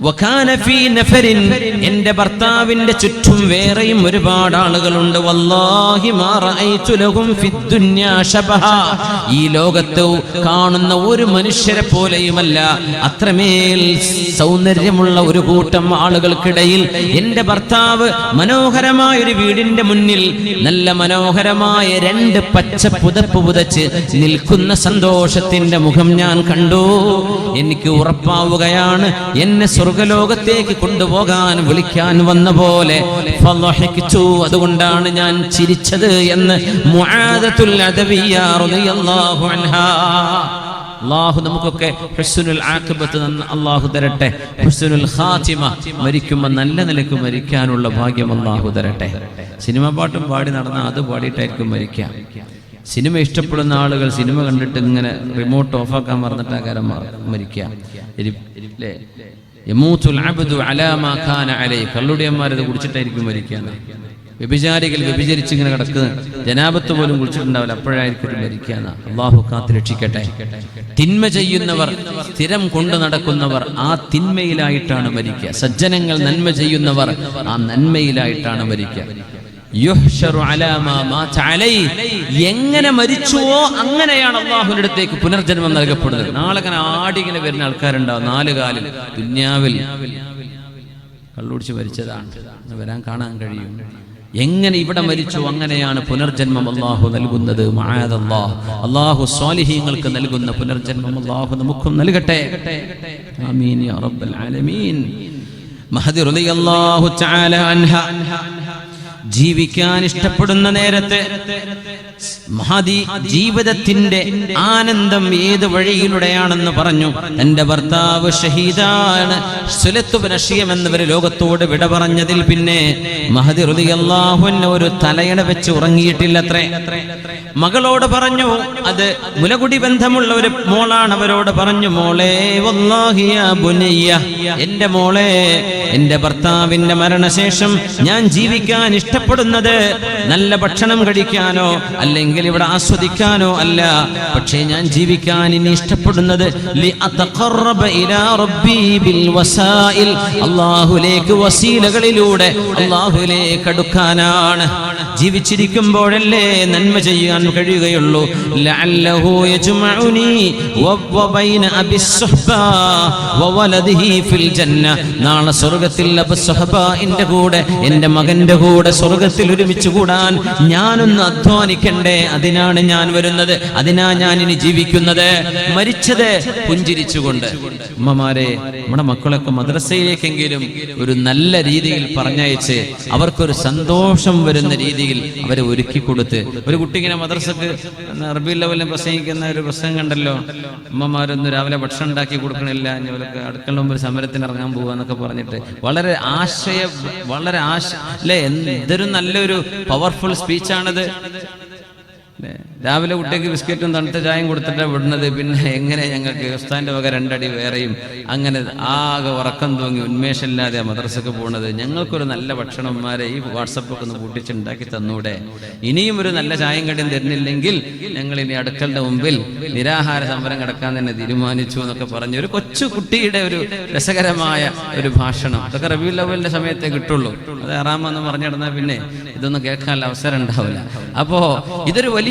വകാന ഫീ നഫരിൻ, എന്റെ ഭർത്താവിന്റെ ചുറ്റും വേറെയും ഒരുപാട് ആളുകളുണ്ട്. വല്ലാഹി മാ റഅയ്തു ലഹും ഫിദ്ദുന്യാ ശബഹ, ഈ ലോകത്ത് കാണുന്ന ഒരു മനുഷ്യരെ പോലെയുമല്ല, അത്രമേൽ സൗന്ദര്യമുള്ള ഒരു കൂട്ടം ആളുകൾക്കിടയിൽ എന്റെ ഭർത്താവ് മനോഹരമായ ഒരു വീടിന്റെ മുന്നിൽ നല്ല മനോഹരമായ 2 പച്ച പുതപ്പ് പുതച്ച് നിൽക്കുന്ന സന്തോഷത്തിന്റെ മുഖം ഞാൻ കണ്ടു. എനിക്ക് ഉറപ്പാവുകയാണ്, എന്നെ സ്വർഗലോകത്തേക്ക് കൊണ്ടുപോകാൻ വിളിക്കാൻ വന്ന പോലെ. അതുകൊണ്ടാണ് ഞാൻ ചിരിച്ചത് എന്ന് മുആദത്തുൽ അദവിയ്യ റളിയല്ലാഹു അൻഹാ. അല്ലാഹു നമുക്കൊക്കെ ഹുസ്നുൽ ആഖിബത്ത് അല്ലാഹു തരട്ടെ, ഹുസ്നുൽ ഖാതിമ, മരിക്കുമ്പോൾ നല്ല നിലയ്ക്ക് മരിക്കാനുള്ള ഭാഗ്യം അല്ലാഹു തരട്ടെ. സിനിമ പാട്ടും പാടി നടന്നാൽ അത് പാടിയിട്ടായിരിക്കും മരിക്കാം. സിനിമ ഇഷ്ടപ്പെടുന്ന ആളുകൾ സിനിമ കണ്ടിട്ട് ഇങ്ങനെ റിമോട്ട് ഓഫാക്കാൻ മറന്നിട്ട് ആകാരം മരിക്കാം. കള്ളുടിയന്മാരത് കുടിച്ചിട്ടായിരിക്കും മരിക്കാൻ. വ്യഭിചാരികൾ വ്യഭിചരിച്ച് ഇങ്ങനെ കിടക്കുന്ന ജനാപത്ത് പോലും കുടിച്ചിട്ടുണ്ടാവില്ല, അപ്പോഴായിരിക്കും മരിക്കാൻ. അള്ളാഹു കാത്ത് രക്ഷിക്കട്ടെ. തിന്മ ചെയ്യുന്നവർ, സ്ഥിരം കൊണ്ടു നടക്കുന്നവർ ആ തിന്മയിലായിട്ടാണ് മരിക്കുക. സജ്ജനങ്ങൾ നന്മ ചെയ്യുന്നവർ ആ നന്മയിലായിട്ടാണ് മരിക്കുക. എങ്ങനെ മരിച്ചുവോ അങ്ങനെയാണ് അള്ളാഹുവിന്റെ അടുത്തേക്ക് പുനർജന്മം നൽകപ്പെടുന്നത്. നാളെ ഇങ്ങനെ ആടിങ്ങനെ വരുന്ന ആൾക്കാരുണ്ടാവും, 4 കാലിൽ. ദുന്യാവിൽ കള്ളുടിച്ച് മരിച്ചതാണ്, വരാൻ കാണാൻ കഴിയും. എങ്ങനെ ഇവിടെ മരിച്ചു അങ്ങനെയാണ് പുനർജന്മം അള്ളാഹു നൽകുന്നത്. മഅദല്ലാഹ്, അള്ളാഹു സ്വാലിഹീങ്ങൾക്ക് നൽകുന്ന പുനർജന്മം അള്ളാഹു നമുക്കും നൽകട്ടെ. ആമീൻ യാ റബ്ബൽ ആലമീൻ. മഹദി റളിയല്ലാഹു തആല അൻഹ ജീവിക്കാൻ ഇഷ്ടപ്പെടുന്ന നേരത്തെ മഹദി ജീവിതത്തിന്റെ ആനന്ദം ഏത് വഴിയിലൂടെയാണെന്ന് പറഞ്ഞു. എന്റെ ഭർത്താവ് ഷഹീദാണ്, സുലത്ത് ബിൻ അശിയം എന്നവർ ലോകത്തോട് വിട പറഞ്ഞതിൽ പിന്നെ മഹദി റളിയല്ലാഹു അൻഹു ഒരു തലയണ വെച്ച് ഉറങ്ങിയിട്ടില്ലത്രേ. മകളോട് പറഞ്ഞു, അത് മുലകുടി ബന്ധമുള്ള ഒരു മോളാണ്, അവരോട് പറഞ്ഞു, മോളെ വല്ലാഹി യാ ബുനയ്യ, എന്റെ മോളെ, എന്റെ ഭർത്താവിന്റെ മരണശേഷം ഞാൻ ജീവിക്കാൻ ഇഷ്ടപ്പെടുന്നത് നല്ല ഭക്ഷണം കഴിക്കാനോ അല്ലെങ്കിൽ ഇവിടെ ആസ്വദിക്കാനോ അല്ല, പക്ഷേ ഞാൻ ജീവിക്കാൻ ഇനി ഇഷ്ടപ്പെടുന്നത് അല്ലാഹുവിലേക്ക് വസീലകളിലൂടെ അല്ലാഹുവിലേക്ക് അടുക്കാനാണ്. ജീവിച്ചിരിക്കുമ്പോഴല്ലേ നന്മ ചെയ്യാൻ കഴിയുകയുള്ളൂ. ലഅല്ലഹു യജ്മഉനി വബൈന അബിസ്സുഹ്ബാ വവലദിഹി ഫിൽ ജന്ന. നാളെ സ്വർഗ്ഗത്തിൽ അബുസ്സുഹ്ബാന്റെ കൂടെ എൻ്റെ മകന്റെ കൂടെ സ്വർഗ്ഗത്തിൽ ഒരുമിച്ച് കൂടാൻ ഞാനൊന്ന് അധ്വാനിക്കണ്ടേ? അതിനാണ് ഞാൻ വരുന്നത്, അതിനാ ഞാൻ ഇനി ജീവിക്കുന്നത്. മരിച്ചത് പുഞ്ചിരിച്ചുകൊണ്ട്. ഉമ്മമാരെ, നമ്മുടെ മക്കളൊക്കെ മദ്രസയിലേക്കെങ്കിലും ഒരു നല്ല രീതിയിൽ പറഞ്ഞയച്ച് അവർക്കൊരു സന്തോഷം വരുന്ന രീതിയിൽ അവരെ ഒരുക്കി കൊടുത്ത്. ഒരു കുട്ടി ഇങ്ങനെ മദ്രസക്ക് റബീഉൽ അവ്വലിന് പ്രസംഗിക്കുന്ന ഒരു പ്രസംഗം കണ്ടല്ലോ, ഉമ്മമാരൊന്നും രാവിലെ ഭക്ഷണം ഉണ്ടാക്കി കൊടുക്കണില്ല, ഇവർക്ക് അടുക്കള മുമ്പ് സമരത്തിന് ഇറങ്ങാൻ പോവാന്നൊക്കെ പറഞ്ഞിട്ട് വളരെ അല്ലേ, എന്തൊരു നല്ലൊരു പവർഫുൾ സ്പീച്ചാണത്. രാവിലെ കുട്ടിക്ക് ബിസ്ക്കറ്റും തണുത്ത ചായയും കൊടുത്തിട്ടാണ് വിടുന്നത്. പിന്നെ എങ്ങനെ ഞങ്ങൾക്ക് ഉസ്താദിന്റെ വക രണ്ടടി വേറെയും, അങ്ങനെ ആകെ ഉറക്കം തൂങ്ങി ഉന്മേഷമില്ലാതെ മദ്രസക്ക് പോകുന്നത്. ഞങ്ങൾക്കൊരു നല്ല ഭക്ഷണന്മാരെ ഈ വാട്സപ്പൊക്കെ ഒന്ന് കൂട്ടിച്ചുണ്ടാക്കി തന്നൂടെ? ഇനിയും ഒരു നല്ല ചായയും കടിയും തരുന്നില്ലെങ്കിൽ ഞങ്ങൾ ഇനി അടുക്കളുടെ മുമ്പിൽ നിരാഹാര സമരം കിടക്കാൻ തന്നെ തീരുമാനിച്ചു എന്നൊക്കെ പറഞ്ഞ് ഒരു കൊച്ചു കുട്ടിയുടെ ഒരു രസകരമായ ഒരു ഭാഷണം. അതൊക്കെ റബീഉൽ അവ്വലിന്റെ സമയത്തേ കിട്ടുള്ളൂ. അത് ഹറാമെന്ന് പറഞ്ഞിടന്നാൽ പിന്നെ ഇതൊന്നും കേൾക്കാനുള്ള അവസരം ഉണ്ടാവില്ല. അപ്പോ ഇതൊരു വലിയ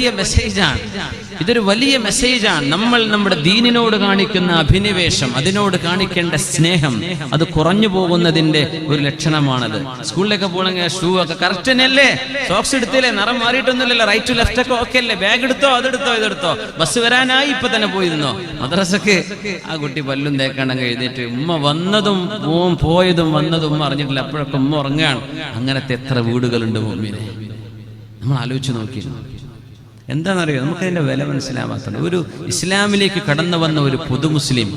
മെസ്സേജാണ്. നമ്മൾ നമ്മുടെ ദീനിനോട് കാണിക്കുന്ന അഭിനിവേശം, അതിനോട് കാണിക്കേണ്ട സ്നേഹം, അത് കുറഞ്ഞു പോകുന്നതിന്റെ ഒരു ലക്ഷണമാണത്. സ്കൂളിലേക്ക് പോകണമെങ്കിൽ ഷൂ ഒക്കെ കറക്റ്റ് തന്നെയല്ലേ? സോക്സ് എടുത്തില്ലേ? നിറം മാറിയിട്ടൊന്നുമില്ലല്ലോ? റൈറ്റ് ടു ലെഫ്റ്റ് ഒക്കെ ഓക്കെ അല്ലേ? ബാഗ് എടുത്തോ, അതെടുത്തോ, ഇതെടുത്തോ, ബസ് വരാനായി ഇപ്പൊ തന്നെ പോയിരുന്നോ? മദ്രസക്ക് ആ കുട്ടി പല്ലും തേക്കാണ്ടങ്ങ് എഴുന്നേറ്റ് ഉമ്മ വന്നതും പോയതും വന്നതും ഉമ്മ അറിഞ്ഞിട്ടില്ല, അപ്പോഴൊക്കെ ഉമ്മ ഉറങ്ങുകയാണ്. അങ്ങനത്തെ എത്ര വീടുകളുണ്ട് മുമ്പിനെ? നമ്മൾ ആലോചിച്ച് നോക്കി. എന്താണെന്നറിയോ, നമുക്കതിന്റെ വില മനസ്സിലാവാത്തത്. ഒരു ഇസ്ലാമിലേക്ക് കടന്നു വന്ന ഒരു പുതു മുസ്ലിം,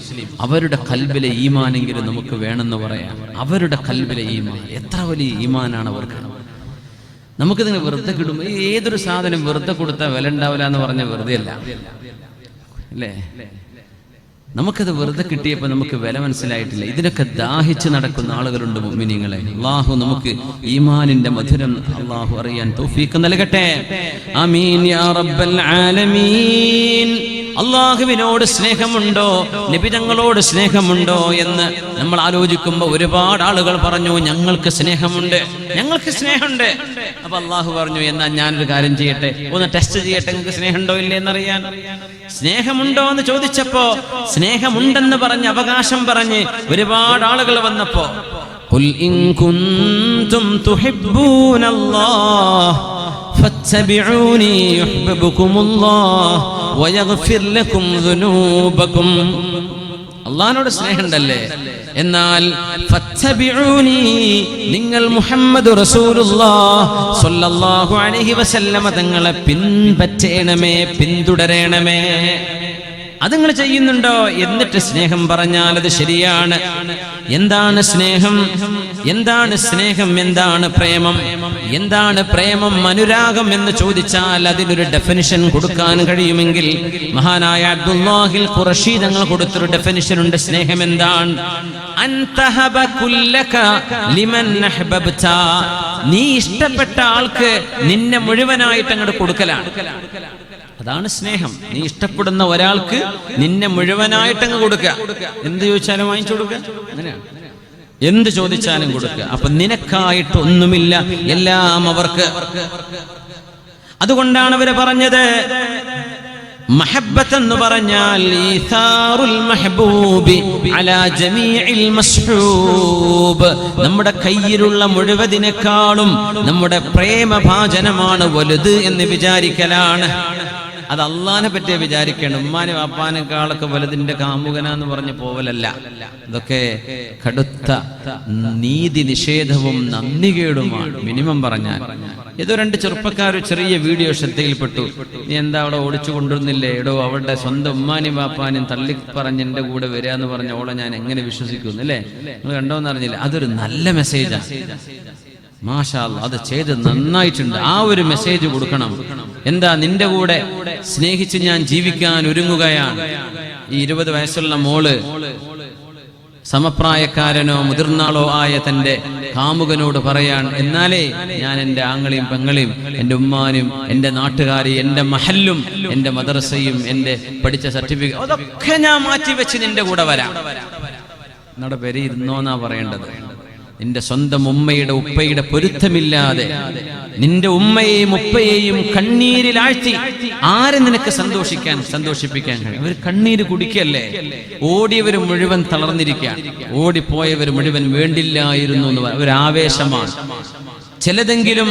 അവരുടെ കൽബിലെ ഈമാനെങ്കിലും നമുക്ക് വേണമെന്ന് പറയാം. അവരുടെ കൽബിലെ ഈമാൻ എത്ര വലിയ ഈമാനാണ് അവർക്ക്. നമുക്കിതിന് വെറുതെ കിടും. ഏതൊരു സാധനം വെറുതെ കൊടുത്താൽ വില ഉണ്ടാവില്ല എന്ന് പറഞ്ഞ വെറുതെ അല്ല അല്ലേ? നമുക്കത് വെറുതെ കിട്ടിയപ്പോൾ നമുക്ക് വില മനസ്സിലായിട്ടില്ല. ഇതിനൊക്കെ ദാഹിച്ച് നടക്കുന്ന ആളുകളുണ്ട് മുഅ്മിനീങ്ങളെ. അല്ലാഹു നമുക്ക് ഈമാനിന്റെ മധുരം അല്ലാഹു അറിയാൻ തൗഫീഖ് നൽകട്ടെ. ആമീൻ യാ റബ്ബൽ ആലമീൻ. അള്ളാഹുവിനോട് സ്നേഹമുണ്ടോ, നബി തങ്ങളോട് സ്നേഹമുണ്ടോ എന്ന് നമ്മൾ ആലോചിക്കുമ്പോൾ ഒരുപാട് ആളുകൾ പറഞ്ഞു ഞങ്ങൾക്ക് സ്നേഹമുണ്ട്, ഞങ്ങൾക്ക് സ്നേഹമുണ്ട്. അപ്പൊ അള്ളാഹു പറഞ്ഞു എന്നാ ഞാനൊരു കാര്യം ചെയ്യട്ടെ, ഒന്ന് ടെസ്റ്റ് ചെയ്യട്ടെ, നിങ്ങൾക്ക് സ്നേഹമുണ്ടോ ഇല്ലേ എന്നറിയാൻ. സ്നേഹമുണ്ടോ എന്ന് ചോദിച്ചപ്പോ സ്നേഹമുണ്ടെന്ന് പറഞ്ഞ് അവകാശം പറഞ്ഞ് ഒരുപാട് ആളുകൾ വന്നപ്പോ ഖുൽ ഇൻ കുൻതും തുഹിബ്ബൂനല്ലാഹ് ഫത്തബിഊനി യുഹ്ബിബുകുമുല്ലാഹ് വയഗ്ഫിർ ലക്കും ദുനൂബകും. അല്ലാഹുവോട് സ്നേഹമുണ്ടല്ലേ? എന്നാൽ ഫത്തബിഊനി, നിങ്ങൾ മുഹമ്മദ് റസൂലുള്ളാഹി സ്വല്ലല്ലാഹു അലൈഹി വസല്ലമ തങ്ങളെ പിൻപറ്റണമേ, പിന്തുടരണമേ. അത് നിങ്ങൾ ചെയ്യുന്നുണ്ടോ? എന്നിട്ട് സ്നേഹം പറഞ്ഞാൽ അത് ശരിയാണ്. എന്താണ് സ്നേഹം? എന്താണ് സ്നേഹം? എന്താണ് പ്രേമം? എന്താണ് പ്രേമം, അനുരാഗം എന്ന് ചോദിച്ചാൽ അതിനൊരു ഡെഫിനിഷൻ കൊടുക്കാൻ കഴിയുമെങ്കിൽ മഹാനായ അബ്ദുല്ലാഹിൽ ഖുറശി തങ്ങൾ കൊടുത്തൊരു ഡെഫിനിഷൻ ഉണ്ട്. സ്നേഹം എന്താണ്? അൻതഹബ കുല്ലക ലിമൻ അഹ്ബബ്ത, നീ ഇഷ്ടപ്പെട്ട ആൾക്ക് നിന്നെ മുഴുവനായിട്ട് അങ്ങോട്ട് കൊടുക്കലാണ്. അതാണ് സ്നേഹം. നീ ഇഷ്ടപ്പെടുന്ന ഒരാൾക്ക് നിന്നെ മുഴുവനായിട്ട് അങ്ങ് കൊടുക്കുക. എന്ത് ചോദിച്ചാലും വാങ്ങിച്ചു കൊടുക്കുക, അങ്ങനെയാണ്. എന്ത് ചോദിച്ചാലും കൊടുക്കുക. അപ്പൊ നിനക്കായിട്ട് ഒന്നുമില്ല, എല്ലാം അവർക്ക്. അതുകൊണ്ടാണ് അവര് പറഞ്ഞത് മഹബ്ബത്ത് എന്ന് പറഞ്ഞാൽ ഈഥാറുൽ മഹ്ബൂബി അലാ ജമീഇൽ മസ്ഹൂബ്, നമ്മുടെ കയ്യിലുള്ള മുഴുവതിനേക്കാളും നമ്മുടെ പ്രേമഭാജനമാണ് വലുത് എന്ന് വിചാരിക്കലാണ്. അത് അള്ളാഹിനെ പറ്റിയ വിചാരിക്കണം. ഉമ്മാനെ വാപ്പാനേക്കാളൊക്കെ വലുതിന്റെ കാമുകനാന്ന് പറഞ്ഞ് പോവലല്ല. ഇതൊക്കെ കടുത്ത നീതി നിഷേധവും നന്ദികേടുമാണ് മിനിമം പറഞ്ഞാൽ. ഏതോ രണ്ട് ചെറുപ്പക്കാർ ചെറിയ വീഡിയോ ശ്രദ്ധയിൽപ്പെട്ടു. നീ എന്താ അവിടെ ഓടിച്ചു കൊണ്ടുവന്നില്ലേ? എടോ, അവളുടെ സ്വന്തം ഉമ്മാനും വാപ്പാനും തള്ളി പറഞ്ഞ് എന്റെ കൂടെ വരിക എന്ന് പറഞ്ഞ ഓളെ ഞാൻ എങ്ങനെ വിശ്വസിക്കുന്നു അല്ലേ? നിങ്ങൾ കണ്ടോന്ന് അറിഞ്ഞില്ല. അതൊരു നല്ല മെസ്സേജാണ്. മാഷാ അല്ലാഹ്, അത് ചെയ്ത് നന്നായിട്ടുണ്ട്. ആ ഒരു മെസ്സേജ് കൊടുക്കണം. എന്താ, നിന്റെ കൂടെ സ്നേഹിച്ച് ഞാൻ ജീവിക്കാൻ ഒരുങ്ങുകയാണ്. ഈ 20 വയസ്സുള്ള മോള് സമപ്രായക്കാരനോ മുതിർന്നാളോ ആയ തൻ്റെ കാമുകനോട് പറയാൻ, എന്നാലേ ഞാൻ എൻ്റെ ആങ്ങളെയും പെങ്ങളെയും എൻ്റെ ഉമ്മാനും എൻ്റെ നാട്ടുകാരെയും എൻ്റെ മഹല്ലും എൻ്റെ മദ്രസയും എൻ്റെ പഠിച്ച സർട്ടിഫിക്കറ്റ് അതൊക്കെ ഞാൻ മാറ്റിവെച്ച് നിന്റെ കൂടെ വരാം. എന്നോട് പേര് ഇരുന്നോന്നാ പറയേണ്ടത്. നിന്റെ സ്വന്തം ഉമ്മയുടെ ഉപ്പയുടെ പൊരുത്തമില്ലാതെ നിന്റെ ഉമ്മയെയും ഉപ്പയെയും കണ്ണീരിലാഴ്ത്തി ആരെ നിനക്ക് സന്തോഷിപ്പിക്കാൻ കഴിയും? അവർ കണ്ണീര് കുടിക്കല്ലേ. ഓടിയവർ മുഴുവൻ തളർന്നിരിക്കുകയാണ്, ഓടിപ്പോയവർ മുഴുവൻ വേണ്ടില്ലായിരുന്നു എന്ന് ഒരു ആവേശമാണ്. ചിലതെങ്കിലും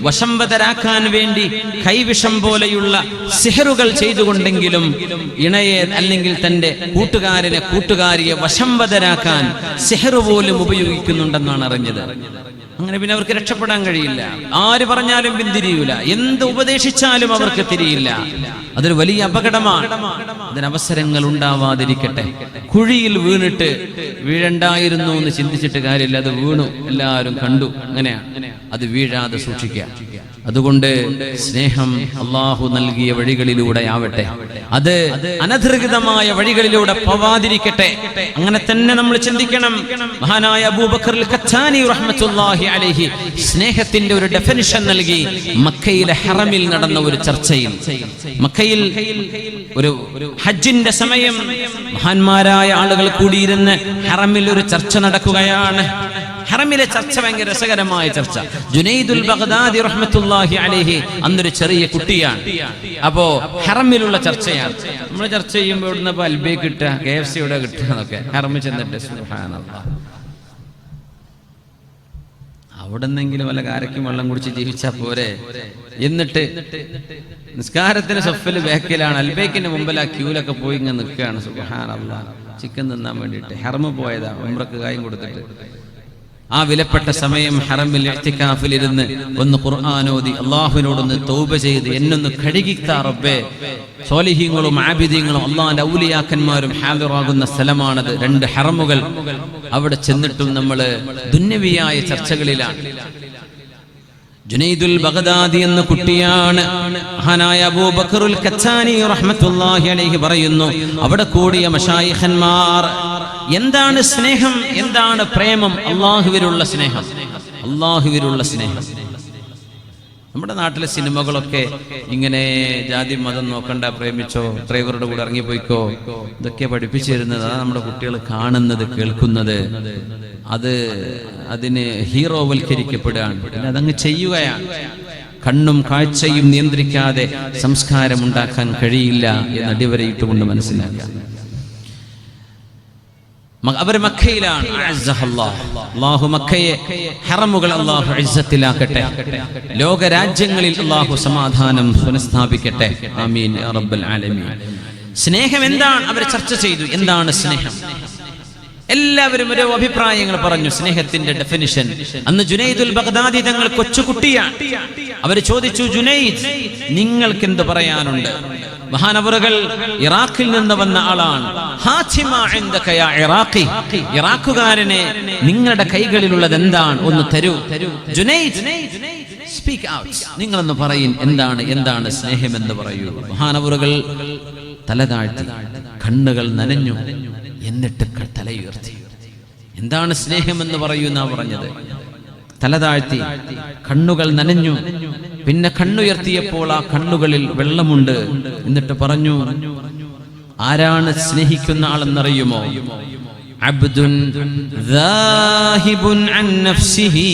വശംവതരാക്കാൻ വേണ്ടി കൈവിഷം പോലെയുള്ള സിഹറുകൾ ചെയ്തുകൊണ്ടെങ്കിലും ഇണയെ അല്ലെങ്കിൽ തന്റെ കൂട്ടുകാരിയെ വശംവതരാക്കാൻ സിഹറ് പോലും ഉപയോഗിക്കുന്നുണ്ടെന്നാണ് അറിഞ്ഞത്. അങ്ങനെ പിന്നെ അവർക്ക് രക്ഷപ്പെടാൻ കഴിയില്ല. ആര് പറഞ്ഞാലും പിന്തിരിയൂല, എന്ത് ഉപദേശിച്ചാലും അവർക്ക് തിരിയില്ല. അതൊരു വലിയ അപകടമാണ്. അതിനവസരങ്ങൾ ഉണ്ടാവാതിരിക്കട്ടെ. കുഴിയിൽ വീണിട്ട് വീഴണ്ടായിരുന്നു എന്ന് ചിന്തിച്ചിട്ട് കാര്യമില്ല. അത് വീണു, എല്ലാവരും കണ്ടു. അങ്ങനെയാണ്. അത് വീഴാതെ സൂക്ഷിക്കുക. അതുകൊണ്ട് സ്നേഹം അള്ളാഹു നൽകിയ വഴികളിലൂടെ ആവട്ടെ, അത് അനധികൃതമായ വഴികളിലൂടെ പോവാതിരിക്കട്ടെ. അങ്ങനെ തന്നെ നമ്മൾ ചിന്തിക്കണം. മഹാനായ അബൂബക്കർ ഖത്താനി റഹ്മത്തുള്ളാഹി അലൈഹി സ്നേഹത്തിന്റെ ഒരു ഡെഫിനിഷൻ നൽകി മക്കയിലെ ഹറമിൽ നടന്ന ഒരു ചർച്ചയിൽ. മക്കയിൽ ഒരു ഹജ്ജിന്റെ സമയം മഹാന്മാരായ ആളുകൾ കൂടിയിരുന്ന് ഹറമിൽ ഒരു ചർച്ച നടക്കുകയാണ്. ഹറമിലെ ചർച്ച ഭയങ്കര രസകരമായ ചർച്ച. ജുനൈദുൽ ബഗ്ദാദി റഹ്മത്തുള്ളാഹി അലൈഹി അന്നൊരു ചെറിയ കുട്ടിയാണ്. അപ്പോ ഹറമിലുള്ള ചർച്ചയാണ്. നമ്മൾ ചർച്ച ചെയ്യുമ്പോൾ ഇവിടുന്ന് അൽബേക്ക് കിട്ടുക, KFC യുടെ കിട്ടുക എന്നൊക്കെ. ഹറമിൽ ചെന്നിട്ട് സുബ്ഹാനല്ലാഹ്, അവിടെ നിന്നെങ്കിലും വല്ല കാരക്കും വെള്ളം കുടിച്ച് ജീവിച്ചാൽ പോരെ. എന്നിട്ട് നിസ്കാരത്തിന് സഫില് ബാക്കിലാണ്, അൽബേക്കിന്റെ മുമ്പിൽ ആ ക്യൂലൊക്കെ പോയി ഇങ്ങനെ നിൽക്കുകയാണ്. സുബ്ഹാനല്ലാഹ്, ചിക്കൻ തിന്നാൻ വേണ്ടിയിട്ട് ഹറമ് പോയതാ, ഉംറക്ക് കായും കൊടുത്തിട്ട്. ആ വിലപ്പെട്ട സമയം ഹറമിൽ ഇഅ്തികാഫിൽ ഇരുന്ന് ഒന്ന് ഖുർആൻ ഓതി അല്ലാഹുവിനോടൊന്ന് തൗബ ചെയ്ത് എന്നൊന്ന് കഴുകിത്താ റബ്ബേ. സ്വാലിഹീങ്ങളും ആബിദീങ്ങളും അല്ലാഹുവിന്റെ ഔലിയാക്കന്മാരും ഹാദിറാകുന്ന സ്ഥലമാണത്, രണ്ട് ഹറമുകൾ. അവിടെ ചെന്നിട്ടും നമ്മൾ ദുന്യവിയായ ചർച്ചകളിലാണ്. ജുനൈദുൽ ബഗ്ദാദി എന്ന കുട്ടിയാണ്. മഹാനായ അബൂബക്കറുൽ ഖത്താനി റഹ്മത്തുള്ളാഹി അലൈഹി പറയുന്നു, അവിടെ കൂടിയ മശായിഖന്മാർ എന്താണ് സ്നേഹം, എന്താണ് പ്രേമം? അല്ലാഹുവിലുള്ള സ്നേഹം, അല്ലാഹുവിലുള്ള സ്നേഹം. നമ്മുടെ നാട്ടിലെ സിനിമകളൊക്കെ ഇങ്ങനെ ജാതി മതം നോക്കണ്ട, പ്രേമിച്ചോ, ഡ്രൈവറുടെ കൂടെ ഇറങ്ങിപ്പോയിക്കോ, ഇതൊക്കെ പഠിപ്പിച്ചു തരുന്നത്. അതാണ് നമ്മുടെ കുട്ടികൾ കാണുന്നത്, കേൾക്കുന്നത്. അതിന് ഹീറോവൽക്കരിക്കപ്പെടുകയാണ്. പിന്നെ അതങ്ങ് ചെയ്യുകയാണ്. കണ്ണും കാഴ്ചയും നിയന്ത്രിക്കാതെ സംസ്കാരം ഉണ്ടാക്കാൻ കഴിയില്ല എന്ന് അടിവരയിട്ടുകൊണ്ട് മനസ്സിലാക്കുക. അവർ മക്കയിലാണ്. അല്ലാഹു മക്കയെ ഹറമുകൾ അല്ലാഹു ഇസ്സത്തിലാക്കട്ടെ. ലോക രാജ്യങ്ങളിൽ അല്ലാഹു സമാധാനം പുനഃസ്ഥാപിക്കട്ടെ. ആമീൻ യാ റബ്ബൽ ആലമീൻ. സ്നേഹം എന്താണ് അവർ ചർച്ച ചെയ്തു. എന്താണ് സ്നേഹം? എല്ലാവരും ഓരോ അഭിപ്രായങ്ങൾ പറഞ്ഞു. സ്നേഹത്തിന്റെ ഡെഫിനിഷൻ. അന്ന് ജുനൈദുൽ ബഗ്ദാദി തങ്ങൾ കൊച്ചുകുട്ടിയാണ്. അവർ ചോദിച്ചു, ജുനൈദ്, നിങ്ങൾക്ക് എന്ത് പറയാനുണ്ട്? മഹാനവറുകൾ ഇറാഖിൽ നിന്ന് വന്ന ആളാണ്. ഇറാഖുകാരനെ നിങ്ങളുടെ കൈകളിലുള്ളത് എന്താണ്? ഒന്ന് തരൂ. Junaid, speak out. നിങ്ങളൊന്ന് പറയും, എന്താണ് സ്നേഹം എന്ന് പറയൂ. മഹാനവറുകൾ തല താഴ്ത്തി, കണ്ണുകൾ നനഞ്ഞു, എന്നിട്ട് തലയുയർത്തി. എന്താണ് സ്നേഹം എന്ന് പറയൂ എന്നാ പറഞ്ഞത്. തല താഴ്ത്തി, കണ്ണുകൾ നനഞ്ഞു, പിന്നെ കണ്ണുയർത്തിയപ്പോൾ ആ കണ്ണുകളിൽ വെള്ളമുണ്ട്. എന്നിട്ട് പറഞ്ഞു, ആരാണ് സ്നേഹിക്കുന്ന ആളെന്നറിയുമോ? അബ്ദുൻ ദാഹിബുൻ അൻ നഫ്സിഹി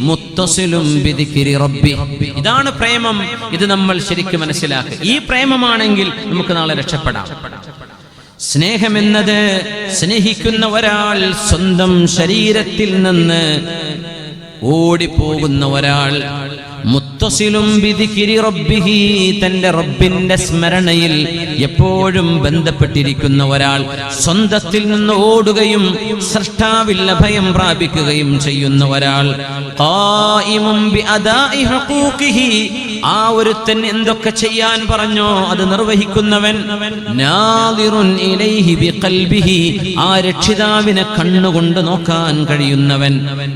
മുത്തസിലും ബിദിക്രി റബ്ബി. ഇതാണ് പ്രേമം. ഇത് നമ്മൾ ശരിക്കും മനസ്സിലാക്കുക. ഈ പ്രേമമാണെങ്കിൽ നമുക്ക് നാളെ രക്ഷപ്പെടാം. സ്നേഹമെന്നത് സ്നേഹിക്കുന്ന ഒരാൾ സ്വന്തം ശരീരത്തിൽ നിന്ന് ഓടിപ്പോകുന്ന ഒരാൾ, മുത്തസിലും ബിദിക്രി റബ്ബിഹി, തന്റെ റബ്ബിന്റെ സ്മരണയിൽ എപ്പോഴും ബന്ധപ്പെട്ടിരിക്കുന്ന ഒരാൾ, സ്വന്തത്തിൽ നിന്ന് ഓടുകയും സൃഷ്ടാവിൽ അഭയം പ്രാപിക്കുകയും ചെയ്യുന്ന ഒരാൾ, ഖായിമുൻ ബിഅദാഇ ഹുഖൂഖിഹി, ആ ഒരുത്തൻ എന്തൊക്കെ ചെയ്യാൻ പറഞ്ഞോ അത് നിർവഹിക്കുന്നവൻ, നാദിറുൻ ഇലൈഹി ബിഖൽബിഹി, ആ രക്ഷിതാവിനെ കണ്ണുകൊണ്ട് നോക്കാൻ കഴിയുന്നവൻ,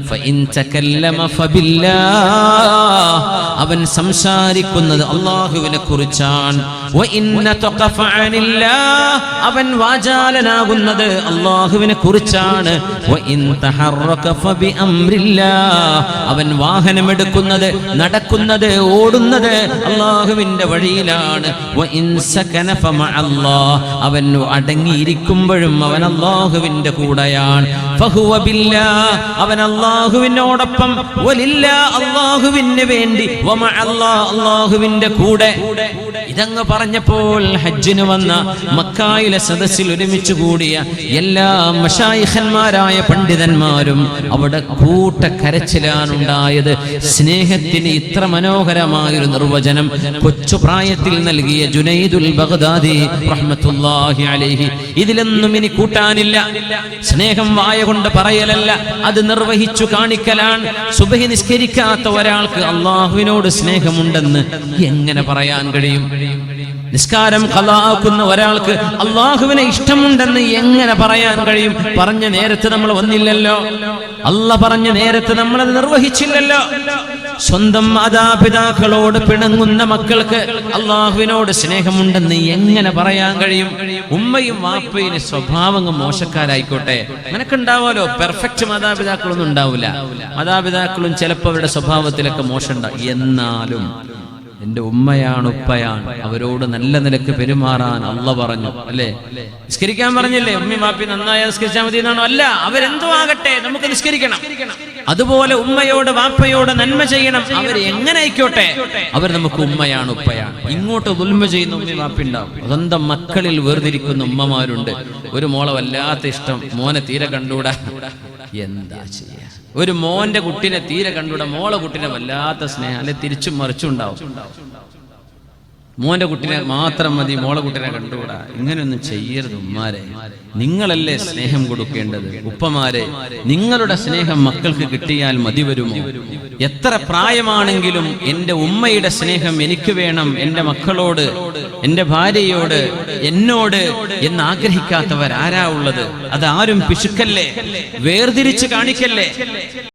ഫഇൻ തകല്ലമ ഫബില്ലാഹ്, അവൻ സംസാരിക്കുന്നത് അല്ലാഹുവിനെ കുറിച്ചാണ്. അവൻ വാചാലനാകുന്നത് അല്ലാഹുവിനെ കുറിച്ചാണ്. അവൻ വാഹനമെടുക്കുന്നത്, നടക്കുന്നത്, ഓടുന്നത് അല്ലാഹുവിന്റെ വഴിയിലാണ്. അവൻ അടങ്ങിയിരിക്കുമ്പോഴും അവൻ അല്ലാഹുവിന്റെ കൂടെയാണ്. അവൻ അല്ലാഹുവിനോടൊപ്പം, അല്ലാഹുവിന് വേണ്ടി, അല്ലാഹുവിന്റെ കൂടെ. ഇതങ്ങ് പറഞ്ഞപ്പോൾ ഹജ്ജിന് വന്ന മക്കായിലെ സദസ്സിൽ ഒരുമിച്ച് കൂടിയ എല്ലാ മശായിഖന്മാരായ പണ്ഡിതന്മാരും അവിടെ കൂട്ടക്കരച്ചിലാണുണ്ടായത്. സ്നേഹത്തിന് ഇത്ര മനോഹരമായൊരു നിർവചനം കൊച്ചു പ്രായത്തിൽ നൽകിയ ജുനൈദുൽ ബഗ്ദാദി റഹ്മത്തുള്ളാഹി അലൈഹി. ഇതിലൊന്നും ഇനി കൂട്ടാനില്ല. സ്നേഹം വായ കൊണ്ട് പറയലല്ല, അത് നിർവഹിച്ചു കാണിക്കലാണ്. സുബ്ഹി നിസ്കരിക്കാത്ത ഒരാൾക്ക് അല്ലാഹുവിനോട് സ്നേഹമുണ്ടെന്ന് എങ്ങനെ പറയാൻ കഴിയും? നിസ്കാരം ഖളാഅക്കുന്ന ഒരാൾക്ക് അല്ലാഹുവിനെ ഇഷ്ടമുണ്ടെന്ന് എങ്ങനെ പറയാൻ കഴിയും? പറഞ്ഞ നേരത്ത് നമ്മൾ വന്നില്ലല്ലോ, അല്ലാഹ് പറഞ്ഞ നേരത്ത് നമ്മൾ അത് നിർവഹിച്ചില്ലല്ലോ. സ്വന്തം മാതാപിതാക്കളോട് പിണങ്ങുന്ന മക്കൾക്ക് അല്ലാഹുവിനോട് സ്നേഹമുണ്ടെന്ന് എങ്ങനെ പറയാൻ കഴിയും? ഉമ്മയും വാപ്പയും സ്വഭാവങ്ങൾ മോശക്കാരായിക്കോട്ടെ, നിനക്കുണ്ടാവുമല്ലോ. പെർഫെക്റ്റ് മാതാപിതാക്കളൊന്നും ഉണ്ടാവില്ല. മാതാപിതാക്കളും ചിലപ്പോൾ അവരുടെ സ്വഭാവത്തിലൊക്കെ മോശം ഉണ്ടാവും. എന്നാലും എന്റെ ഉമ്മയാണ്, ഉപ്പയാണ്, അവരോട് നല്ല നിലക്ക് പെരുമാറാൻ അല്ലാഹ് പറഞ്ഞു അല്ലേ? നിസ്കരിക്കാൻ പറഞ്ഞില്ലേ? ഉമ്മയും വാപ്പി നന്നായി നിസ്കരിച്ചാൽ മതി എന്നാണോ? അല്ല, അവരെന്തോ ആകട്ടെ, നമുക്ക് നിസ്കരിക്കണം. അതുപോലെ ഉമ്മയോട് വാപ്പയോട് നന്മ ചെയ്യണം. അവർ എങ്ങനെ ആയിക്കോട്ടെ, അവർ നമുക്ക് ഉമ്മയാണ്, ഉപ്പയാണ്. ഇങ്ങോട്ട് ദുൽമ ചെയ്യുന്ന ഉമ്മയും വാപ്പി ഉണ്ടാവും. സ്വന്തം മക്കളിൽ വേർതിരിക്കുന്ന ഉമ്മമാരുണ്ട്. ഒരു മോളെ വല്ലാത്ത ഇഷ്ടം, മോനെ തീരെ കണ്ടുകൂടാ. എന്താ ചെയ്യാ? ഒരു മോന്റെ കുട്ടിനെ തീരെ കണ്ടുകൂടാ, മോളെ കുട്ടിനെ വല്ലാത്ത സ്നേഹം, അല്ലെ തിരിച്ചും മറിച്ചും ഉണ്ടാവും. മോന്റെ കുട്ടിനെ മാത്രം മതി, മോളെ കുട്ടിനെ കണ്ടുകൂടാ. ഇങ്ങനെയൊന്നും ചെയ്യരുത് ഉമ്മാരെ. നിങ്ങളല്ലേ സ്നേഹം കൊടുക്കേണ്ടത്. ഉപ്പമാരെ, നിങ്ങളുടെ സ്നേഹം മക്കൾക്ക് കിട്ടിയാൽ മതി വരുമോ? എത്ര പ്രായമാണെങ്കിലും എൻ്റെ ഉമ്മയുടെ സ്നേഹം എനിക്ക് വേണം, എൻ്റെ മക്കളോട്, എൻ്റെ ഭാര്യയോട്, എന്നോട് എന്ന് ആഗ്രഹിക്കാത്തവരാരാ ഉള്ളത്? അതാരും പിശുക്കല്ലേ, വേർതിരിച്ച് കാണിക്കല്ലേ.